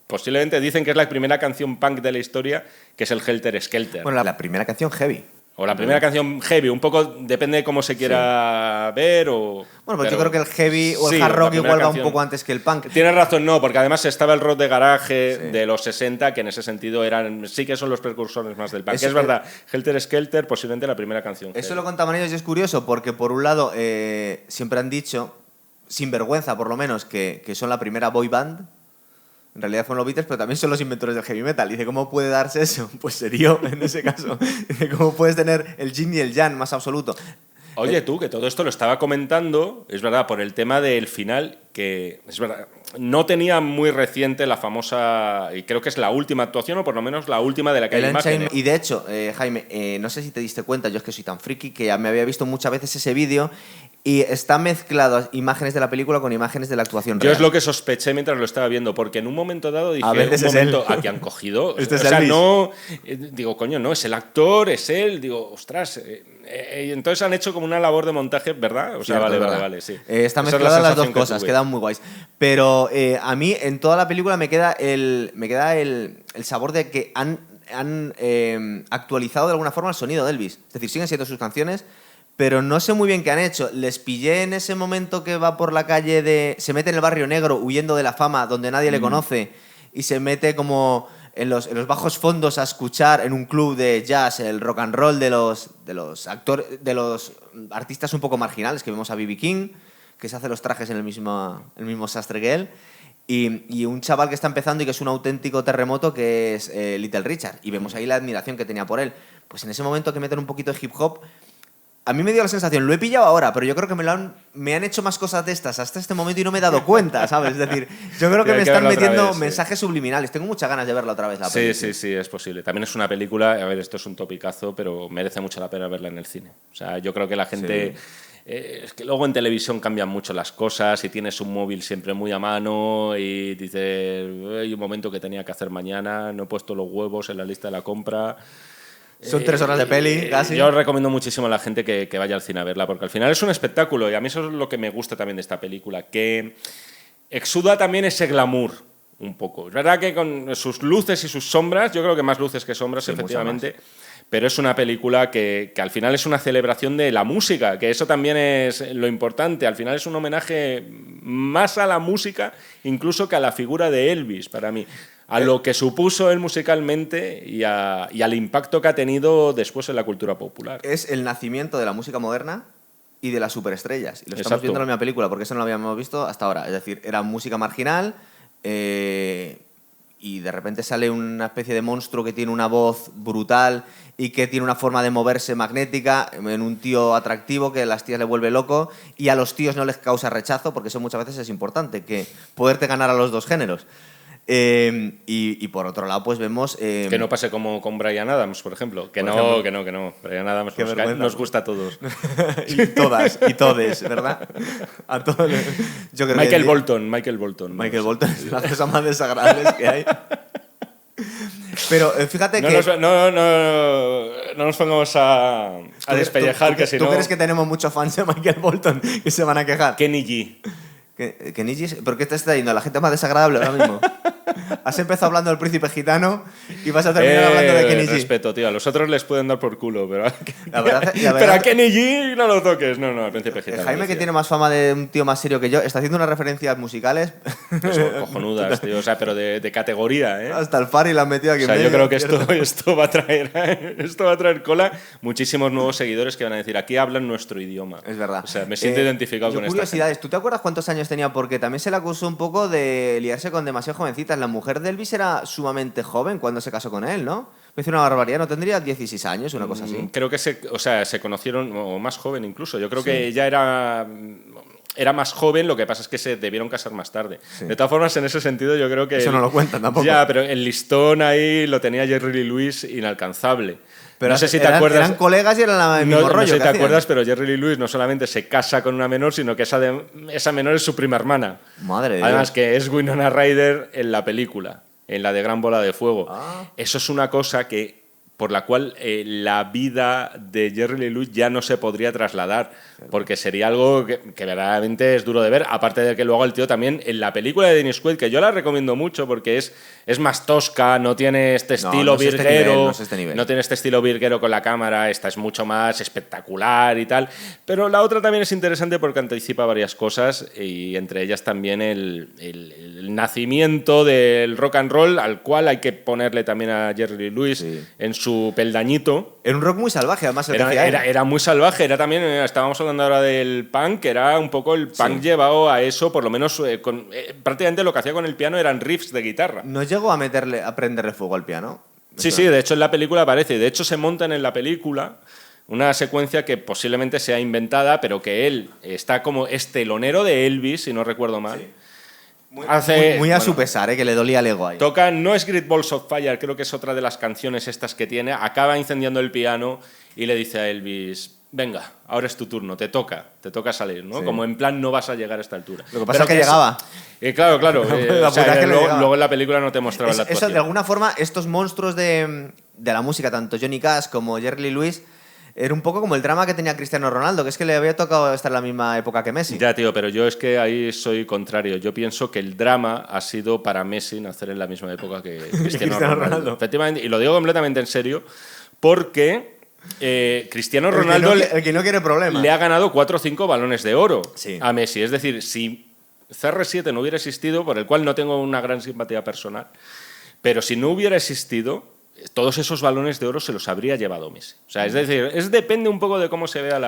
posiblemente dicen que es la primera canción punk de la historia, que es el Helter Skelter. Bueno, la primera canción heavy. O la primera canción heavy, un poco depende de cómo se quiera ver o... Bueno, pues yo creo que el heavy o el hard rock igual va un poco antes que el punk. Tienes razón, no, porque además estaba el rock de garaje de los 60, que en ese sentido sí que son los precursores más del punk. Es verdad, Helter Skelter, posiblemente la primera canción. Eso lo contaban ellos y es curioso, porque por un lado siempre han dicho, sin vergüenza por lo menos, que son la primera boy band. En realidad fueron los Beatles, pero también son los inventores del heavy metal. Dice, ¿cómo puede darse eso? Pues sería en ese caso. Dice, ¿cómo puedes tener el yin y el yang más absoluto? Oye, tú, que todo esto lo estaba comentando, es verdad, por el tema del final, que es verdad, no tenía muy reciente la famosa, y creo que es la última actuación, o por lo menos la última de la que hay imágenes. Y de hecho, Jaime, no sé si te diste cuenta, yo es que soy tan friki, que ya me había visto muchas veces ese vídeo, y está mezclado imágenes de la película con imágenes de la actuación real. Yo es lo que sospeché mientras lo estaba viendo, porque en un momento dado dije, aquí han cogido... Este es Elvis. No... digo, coño, no, es el actor, es él. Digo, ostras... entonces han hecho como una labor de montaje, ¿verdad? O sea, cierto, vale, sí. Está mezclada las dos cosas, quedan muy guays. Pero a mí, en toda la película, me queda el sabor de que han actualizado de alguna forma el sonido de Elvis. Es decir, siguen siendo sus canciones, pero no sé muy bien qué han hecho. Les pillé en ese momento que va por la calle se mete en el barrio negro huyendo de la fama, donde nadie le conoce, y se mete como en los bajos fondos a escuchar en un club de jazz el rock and roll de los artistas un poco marginales, que vemos a B.B. King, que se hace los trajes en el mismo sastre que él, y un chaval que está empezando y que es un auténtico terremoto, que es Little Richard, y vemos ahí la admiración que tenía por él. Pues en ese momento que meten un poquito de hip hop, a mí me dio la sensación, lo he pillado ahora, pero yo creo que me han hecho más cosas de estas hasta este momento y no me he dado cuenta, ¿sabes? Es decir, yo creo que me están metiendo mensajes subliminales. Tengo muchas ganas de verla otra vez. Sí, es posible. También es una película, a ver, esto es un topicazo, pero merece mucho la pena verla en el cine. O sea, yo creo que la gente... es que luego en televisión cambian mucho las cosas y tienes un móvil siempre muy a mano y dices, hay un momento que tenía que hacer mañana, no he puesto los huevos en la lista de la compra... Son 3 horas de peli, casi. Yo recomiendo muchísimo a la gente que vaya al cine a verla, porque al final es un espectáculo y a mí eso es lo que me gusta también de esta película, que exuda también ese glamour un poco. Es verdad que con sus luces y sus sombras, yo creo que más luces que sombras, efectivamente, pero es una película que al final es una celebración de la música, que eso también es lo importante. Al final es un homenaje más a la música incluso que a la figura de Elvis, para mí. A lo que supuso él musicalmente y al impacto que ha tenido después en la cultura popular. Es el nacimiento de la música moderna y de las superestrellas. Y lo estamos Exacto. viendo en la misma película, porque eso no lo habíamos visto hasta ahora. Es decir, era música marginal y de repente sale una especie de monstruo que tiene una voz brutal y que tiene una forma de moverse magnética en un tío atractivo que a las tías le vuelve loco y a los tíos no les causa rechazo, porque eso muchas veces es importante, que poderte ganar a los dos géneros. Y por otro lado, pues vemos... Que no pase como con Bryan Adams, por ejemplo. Que no. Bryan Adams nos gusta a todos. y todas, y todes, ¿verdad? A todos. Yo creo Michael que Bolton. Michael Bolton es las cosas más desagradables que hay. Pero fíjate que... No nos pongamos a despellejar, que si no... ¿Tú crees que tenemos muchos fans de Michael Bolton que se van a quejar? Kenny G. Kenny G, ¿por qué te está yendo a la gente más desagradable ahora mismo? Has empezado hablando del príncipe gitano y vas a terminar hablando de Kenny G. Respeto, tío. A los otros les pueden dar por culo, pero, la verdad, pero a Kenny G no lo toques. No, al príncipe gitano. Jaime, que tiene más fama de un tío más serio que yo, está haciendo unas referencias musicales. Eso, cojonudas, tío. O sea, pero de categoría, ¿eh? Hasta el Fari lo han metido aquí. O sea, yo creo que esto va a traer cola muchísimos nuevos seguidores que van a decir, aquí hablan nuestro idioma. Es verdad. O sea, me siento identificado con curiosidades. esta gente. ¿Tú te acuerdas cuántos años tenía? Porque también se le acusó un poco de liarse con demasiado jovencitas. La mujer de Elvis era sumamente joven cuando se casó con él, ¿no? Me hizo una barbaridad. ¿No tendría 16 años, una cosa así? Creo que se conocieron, o más joven incluso. Yo creo que ella era más joven, lo que pasa es que se debieron casar más tarde. Sí. De todas formas, en ese sentido, yo creo que... Eso no lo cuentan tampoco. Ya, pero el listón ahí lo tenía Jerry Lee Lewis inalcanzable. Pero no sé si te acuerdas. Eran colegas y eran el mismo rollo. No sé si te acuerdas, pero Jerry Lee Lewis no solamente se casa con una menor, sino que esa menor es su prima hermana. Madre de Además, Dios. que es Winona Ryder en la película, en la de Gran Bola de Fuego. Ah. Eso es una cosa por la cual la vida de Jerry Lee Lewis ya no se podría trasladar, porque sería algo que verdaderamente es duro de ver, aparte de que luego el tío también, en la película de Dennis Quaid, que yo la recomiendo mucho porque es más tosca, no tiene este estilo virguero, no tiene este estilo virguero con la cámara, esta es mucho más espectacular y tal, pero la otra también es interesante porque anticipa varias cosas y entre ellas también el nacimiento del rock and roll, al cual hay que ponerle también a Jerry Lee Lewis en su peldañito. Era un rock muy salvaje, además. Era muy salvaje, era también, estábamos hablando ahora del punk, era un poco el punk llevado a eso, por lo menos prácticamente lo que hacía con el piano eran riffs de guitarra. ¿No llegó a prenderle fuego al piano? Sí, de hecho en la película aparece, de hecho se montan en la película una secuencia que posiblemente sea inventada, pero que él está como estelonero de Elvis, si no recuerdo mal. Sí. Muy a su pesar, que le dolía el ego ahí. Toca, no es Great Balls of Fire, creo que es otra de las canciones estas que tiene, acaba incendiando el piano y le dice a Elvis, venga, ahora es tu turno, te toca salir, ¿no? Sí. Como en plan no vas a llegar a esta altura. Lo que pasa es que llegaba. Claro. Luego en la película no te mostraba la actuación. Eso, de alguna forma, estos monstruos de la música, tanto Johnny Cash como Jerry Lee Lewis, era un poco como el drama que tenía Cristiano Ronaldo, que es que le había tocado estar en la misma época que Messi. Ya, tío, pero yo es que ahí soy contrario. Yo pienso que el drama ha sido para Messi nacer en la misma época que Cristiano Ronaldo. Efectivamente, y lo digo completamente en serio, porque Cristiano Ronaldo el que no quiere problemas. Le ha ganado 4 o 5 balones de oro sí. a Messi. Es decir, si CR7 no hubiera existido, por el cual no tengo una gran simpatía personal, pero si no hubiera existido, todos esos balones de oro se los habría llevado Messi. O sea, es decir, depende un poco de cómo se vea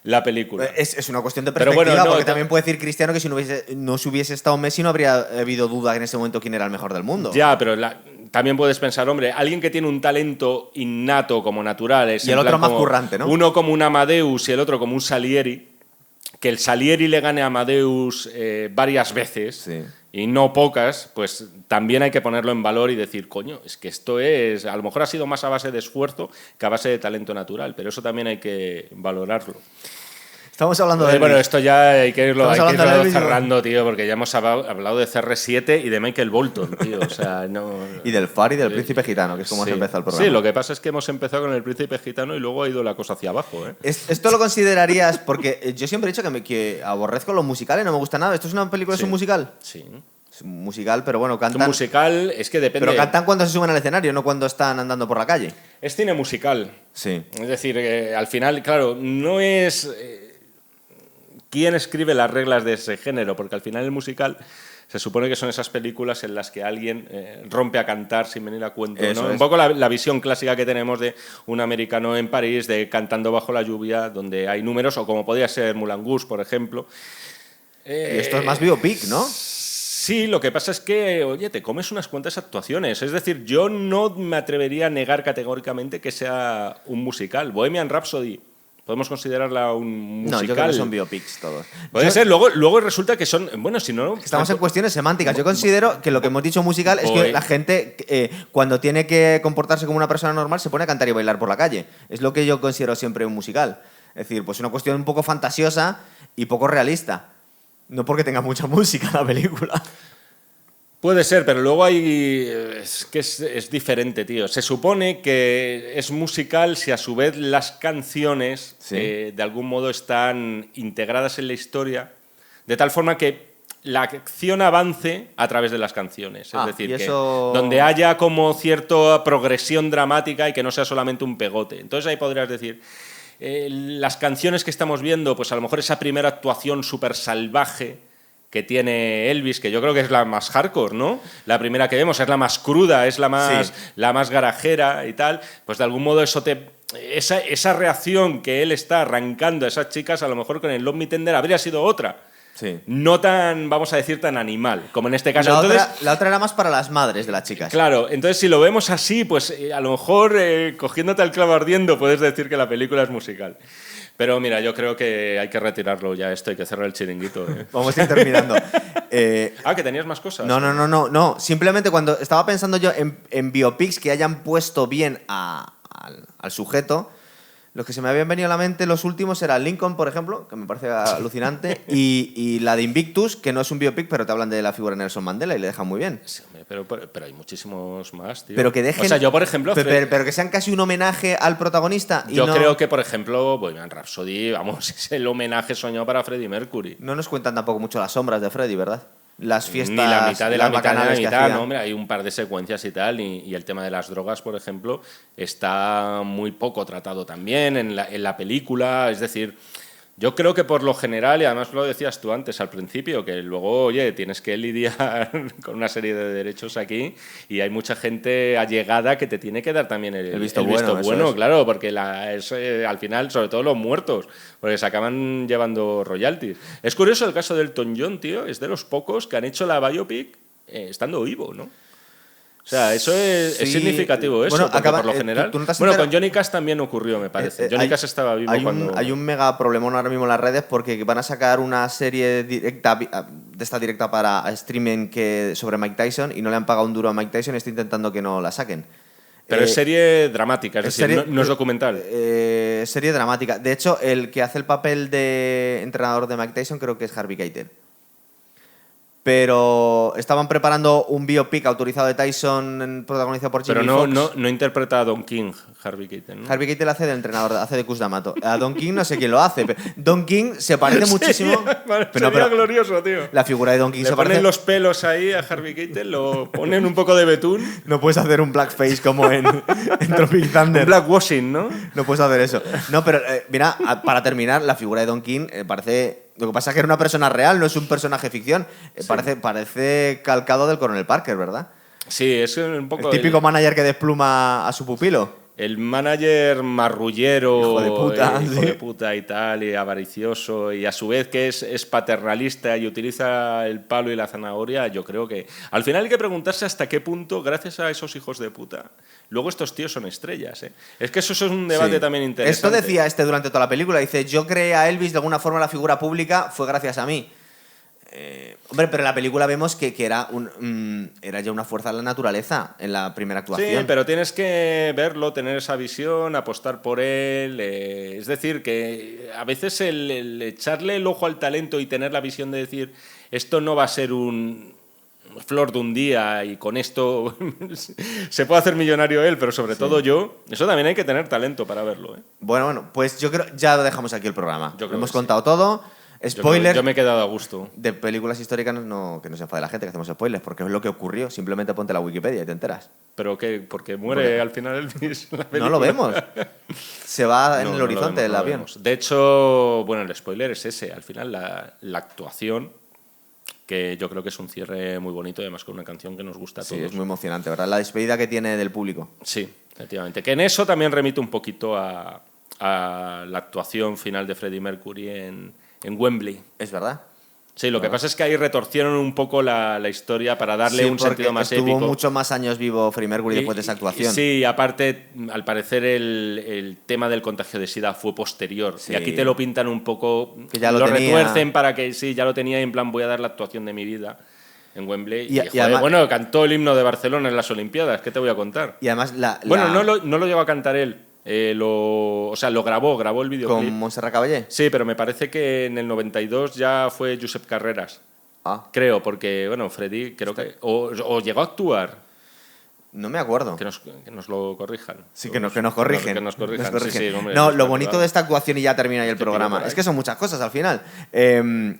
la película. Es una cuestión de perspectiva, porque también puede decir Cristiano que si no hubiese estado Messi no habría habido duda en ese momento quién era el mejor del mundo. Ya, pero también puedes pensar, hombre, alguien que tiene un talento innato como natural es y el otro más currante, ¿no? Uno como un Amadeus y el otro como un Salieri, que el Salieri le gane a Amadeus varias veces. Sí. Y no pocas, pues también hay que ponerlo en valor y decir, coño, es que esto es, a lo mejor ha sido más a base de esfuerzo que a base de talento natural, pero eso también hay que valorarlo. Estamos hablando de bueno, esto ya hay que irlo cerrando, tío, porque ya hemos hablado de CR7 y de Michael Bolton, tío. O sea, y del Far y del Príncipe Gitano, que es como se empezó el programa. Sí, lo que pasa es que hemos empezado con el Príncipe Gitano y luego ha ido la cosa hacia abajo, ¿eh? ¿Esto lo considerarías? Porque yo siempre he dicho que aborrezco los musicales, no me gusta nada. ¿Esto es una película, es un musical? Sí. musical, pero bueno, Un cantan. musical es que depende. Pero cantan cuando se suben al escenario, no cuando están andando por la calle. Es cine musical. Sí. Es decir, al final, claro, no es quién escribe las reglas de ese género, porque al final el musical se supone que son esas películas en las que alguien rompe a cantar sin venir a cuento, Eso ¿no? es. Un poco la visión clásica que tenemos de un americano en París, de cantando bajo la lluvia, donde hay números, o como podría ser Moulin Rouge, por ejemplo. Y esto es más biopic, ¿no? Sí, lo que pasa es que, oye, te comes unas cuantas actuaciones. Es decir, yo no me atrevería a negar categóricamente que sea un musical. Bohemian Rhapsody, ¿podemos considerarla un musical? No, yo creo que son biopics todos. Puede ser, luego resulta que son... Bueno, si no... Estamos en cuestiones semánticas. Yo considero que lo que hemos dicho musical es que la gente, cuando tiene que comportarse como una persona normal, se pone a cantar y bailar por la calle. Es lo que yo considero siempre un musical. Es decir, pues una cuestión un poco fantasiosa y poco realista. No porque tenga mucha música la película. Puede ser, pero luego hay... Es que es diferente, tío. Se supone que es musical si a su vez las canciones Sí. de algún modo están integradas en la historia, de tal forma que la acción avance a través de las canciones. Es decir, y que eso... donde haya como cierta progresión dramática y que no sea solamente un pegote. Entonces ahí podrías decir... las canciones que estamos viendo, pues a lo mejor esa primera actuación súper salvaje que tiene Elvis, que yo creo que es la más hardcore, ¿no? La primera que vemos es la más cruda, es la más garajera y tal. Pues de algún modo esa reacción que él está arrancando a esas chicas, a lo mejor con el Love Me Tender habría sido otra. Sí. No tan, vamos a decir, tan animal, como en este caso. La otra era más para las madres de las chicas. Claro, entonces si lo vemos así, pues a lo mejor cogiéndote al clavo ardiendo puedes decir que la película es musical. Pero mira, yo creo que hay que retirarlo ya esto, hay que cerrar el chiringuito. Vamos a ir terminando. Que tenías más cosas. No. Simplemente cuando estaba pensando yo en biopics que hayan puesto bien al sujeto, los que se me habían venido a la mente, los últimos eran Lincoln, por ejemplo, que me parece alucinante, y la de Invictus, que no es un biopic, pero te hablan de la figura de Nelson Mandela y le dejan muy bien. Sí, hombre, pero hay muchísimos más, tío. Pero que dejen... O sea, yo, por ejemplo... Pero que sean casi un homenaje al protagonista. Yo creo que, por ejemplo, Bohemian Rhapsody, vamos, es el homenaje soñado para Freddie Mercury. No nos cuentan tampoco mucho las sombras de Freddie, ¿verdad? Las fiestas... Ni la mitad de la mitad de la mitad, no, no, hombre, hay un par de secuencias y tal, y el tema de las drogas, por ejemplo, está muy poco tratado también en la película, es decir... Yo creo que por lo general, y además lo decías tú antes al principio, que luego, oye, tienes que lidiar con una serie de derechos aquí y hay mucha gente allegada que te tiene que dar también el visto bueno, claro, porque al final, sobre todo los muertos, porque se acaban llevando royalties. Es curioso el caso del Elton John, tío, es de los pocos que han hecho la biopic estando vivo, ¿no? O sea, eso es significativo, eso, porque por lo general... ¿tú no te has con Johnny Cash también ocurrió, me parece. Johnny Cash estaba vivo cuando... Hay un mega problemón ahora mismo en las redes porque van a sacar una serie directa para streaming sobre Mike Tyson y no le han pagado un duro a Mike Tyson y está intentando que no la saquen. Pero es serie dramática, es decir, no es documental. Serie dramática. De hecho, el que hace el papel de entrenador de Mike Tyson creo que es Harvey Keitel. Pero estaban preparando un biopic autorizado de Tyson protagonizado por Jimmy Fox. Pero no interpreta a Don King, Harvey Keitel, ¿no? Harvey Keitel hace de entrenador, hace de Cus D'Amato. A Don King no sé quién lo hace. Pero Don King se parece muchísimo... Sería glorioso, tío. La figura de Don King se parece... Le ponen los pelos ahí a Harvey Keitel, lo ponen un poco de betún. No puedes hacer un blackface como en Tropic Thunder. Un blackwashing, ¿no? No puedes hacer eso. No, pero mira, para terminar, la figura de Don King parece... Lo que pasa es que era una persona real, no es un personaje ficción. Sí. Parece calcado del Coronel Parker, ¿verdad? Sí, es un poco... El típico manager que despluma a su pupilo. El manager marrullero, hijo de puta y tal, y avaricioso, y a su vez que es paternalista y utiliza el palo y la zanahoria, yo creo que... Al final hay que preguntarse hasta qué punto, gracias a esos hijos de puta, luego estos tíos son estrellas, ¿eh? Es que eso es un debate también interesante. Esto decía durante toda la película, dice, yo creé a Elvis de alguna forma la figura pública, fue gracias a mí. Hombre, pero en la película vemos que era ya una fuerza de la naturaleza en la primera actuación. Sí, pero tienes que verlo, tener esa visión, apostar por él. Es decir, que a veces el echarle el ojo al talento y tener la visión de decir esto no va a ser un flor de un día y con esto se puede hacer millonario él, pero sobre todo yo, eso también hay que tener talento para verlo, ¿eh? Bueno, pues yo creo ya lo dejamos aquí el programa. Hemos contado todo. Spoiler. Yo me he quedado a gusto. De películas históricas que no se enfade la gente que hacemos spoilers, porque es lo que ocurrió. Simplemente ponte la Wikipedia y te enteras. ¿Pero qué? ¿Porque muere al final Elvis en la película? No lo vemos. Se va en No, el no horizonte del lo avión. vemos. De hecho, bueno, el spoiler es ese. Al final la actuación, que yo creo que es un cierre muy bonito, además con una canción que nos gusta a Sí, todos. es muy emocionante, ¿verdad? La despedida que tiene del público. Sí, efectivamente. Que en eso también remite un poquito a la actuación final de Freddie Mercury en Wembley. Es verdad. Sí, lo que pasa es que ahí retorcieron un poco la historia para darle Sí, un porque sentido más estuvo épico. muchos más años vivo Freddie Mercury después de esa actuación. Sí, y aparte, al parecer el tema del contagio de SIDA fue posterior. Sí. Y aquí te lo pintan un poco, Que ya lo tenía. retuercen para que sí, ya lo tenía y en plan voy a dar la actuación de mi vida en Wembley. Y Joder, además, bueno, cantó el himno de Barcelona en las Olimpiadas, ¿qué te voy a contar? y además Bueno, no lo llegó a cantar él, lo grabó el videoclip. con Montserrat Caballé. Sí, pero me parece que en el 92 ya fue Josep Carreras. Ah, Creo, porque, bueno, Freddy creo que... O llegó a actuar, no me acuerdo. que nos lo corrijan. Sí, que nos corrigen. Que nos corrijan. Nos corrigen. Sí, sí, hombre, No, nos lo está bonito privado. de esta actuación, y ya termina ahí el Te pillo programa, por ahí. es que son muchas cosas al final.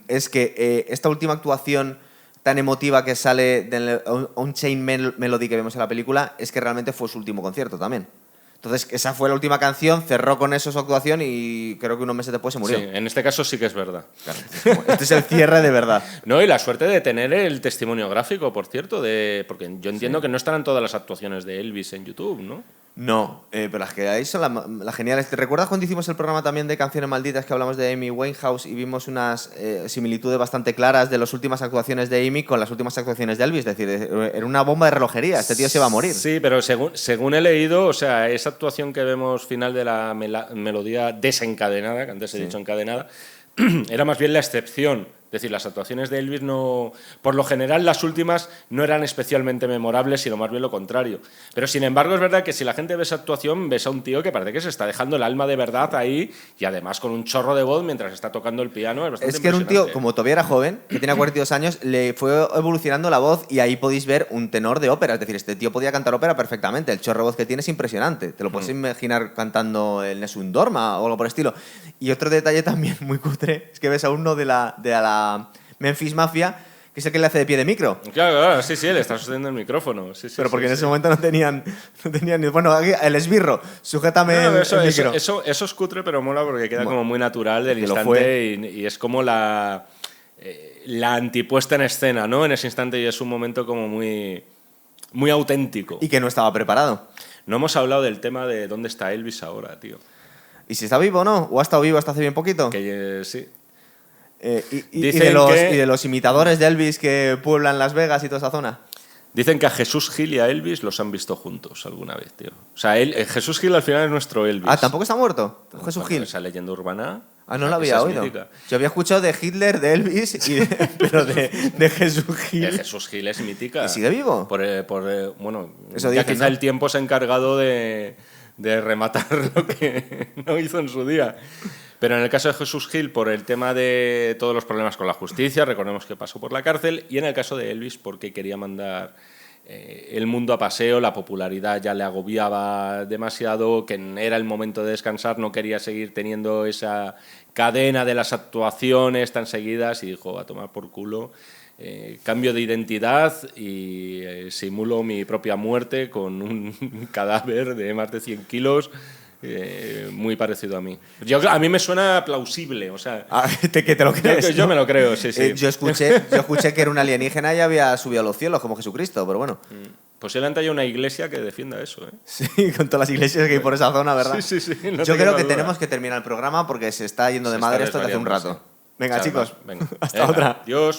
Es que esta última actuación tan emotiva que sale de un chain melody que vemos en la película, es que realmente fue su último concierto también. Entonces, esa fue la última canción, cerró con eso su actuación y creo que unos meses después se murió. Sí, en este caso sí que es verdad. Claro, este es el cierre de verdad. No, y la suerte de tener el testimonio gráfico, por cierto, porque yo entiendo que no estarán todas las actuaciones de Elvis en YouTube, ¿no? No, pero las que hay son las geniales. ¿Te recuerdas cuando hicimos el programa también de Canciones Malditas, que hablamos de Amy Winehouse y vimos unas similitudes bastante claras de las últimas actuaciones de Amy con las últimas actuaciones de Elvis? Es decir, era una bomba de relojería. Este tío se va a morir. Sí, pero según he leído, o sea, esa actuación que vemos final de la melodía desencadenada, que antes he dicho encadenada, era más bien la excepción. Es decir, las actuaciones de Elvis no... Por lo general, las últimas no eran especialmente memorables, sino más bien lo contrario. Pero, sin embargo, es verdad que si la gente ve esa actuación, ves a un tío que parece que se está dejando el alma de verdad ahí y, además, con un chorro de voz mientras está tocando el piano. Es que era un tío, como todavía era joven, que tenía 42 años, le fue evolucionando la voz y ahí podéis ver un tenor de ópera. Es decir, este tío podía cantar ópera perfectamente. El chorro de voz que tiene es impresionante. Te lo puedes imaginar cantando el Nessun Dorma o algo por el estilo. Y otro detalle también muy cutre es que ves a uno de la Memphis Mafia, que es el que le hace de pie de micro. Claro, sí, le está sosteniendo el micrófono. Sí, Pero porque sí, en ese momento no tenían ni... Bueno, aquí, el esbirro, sujétame No, el micro. eso es cutre, pero mola porque queda Bueno, como muy natural del que lo instante y es como la antipuesta en escena, ¿no? En ese instante y es un momento como muy, muy auténtico. Y que no estaba preparado. No hemos hablado del tema de dónde está Elvis ahora, tío. ¿Y si está vivo o no? ¿O ha estado vivo hasta hace bien poquito? Sí. Y Dicen de los imitadores de Elvis que pueblan Las Vegas y toda esa zona. Dicen que a Jesús Gil y a Elvis los han visto juntos alguna vez, tío. O sea, Jesús Gil al final es nuestro Elvis. Ah, ¿tampoco está muerto? Jesús Bueno, Gil. Esa leyenda urbana. Ah, no la esa había es oído. mítica. Yo había escuchado de Hitler, de Elvis, pero de Jesús Gil. Jesús Gil es mítica. ¿Y sigue vivo? Bueno, Eso ya dicen, quizá ¿no? el tiempo se ha encargado de rematar lo que no hizo en su día. Pero en el caso de Jesús Gil, por el tema de todos los problemas con la justicia, recordemos que pasó por la cárcel, y en el caso de Elvis, porque quería mandar el mundo a paseo, la popularidad ya le agobiaba demasiado, que era el momento de descansar, no quería seguir teniendo esa cadena de las actuaciones tan seguidas y dijo, a tomar por culo, cambio de identidad y simulo mi propia muerte con un cadáver de más de 100 kilos. Muy parecido a mí. A mí me suena plausible, o sea... Que te lo crees. Yo me lo creo, sí. Yo escuché que era un alienígena y había subido a los cielos como Jesucristo, pero bueno. Posiblemente haya una iglesia que defienda eso, ¿eh? Sí, con todas las iglesias que hay por esa zona, ¿verdad? Sí. No Yo te creo quepa que duda. tenemos que terminar el programa porque se está yendo de madre esto desde hace un rato. Sí. Venga, Está chicos. más, venga. Hasta Venga, otra. Adiós.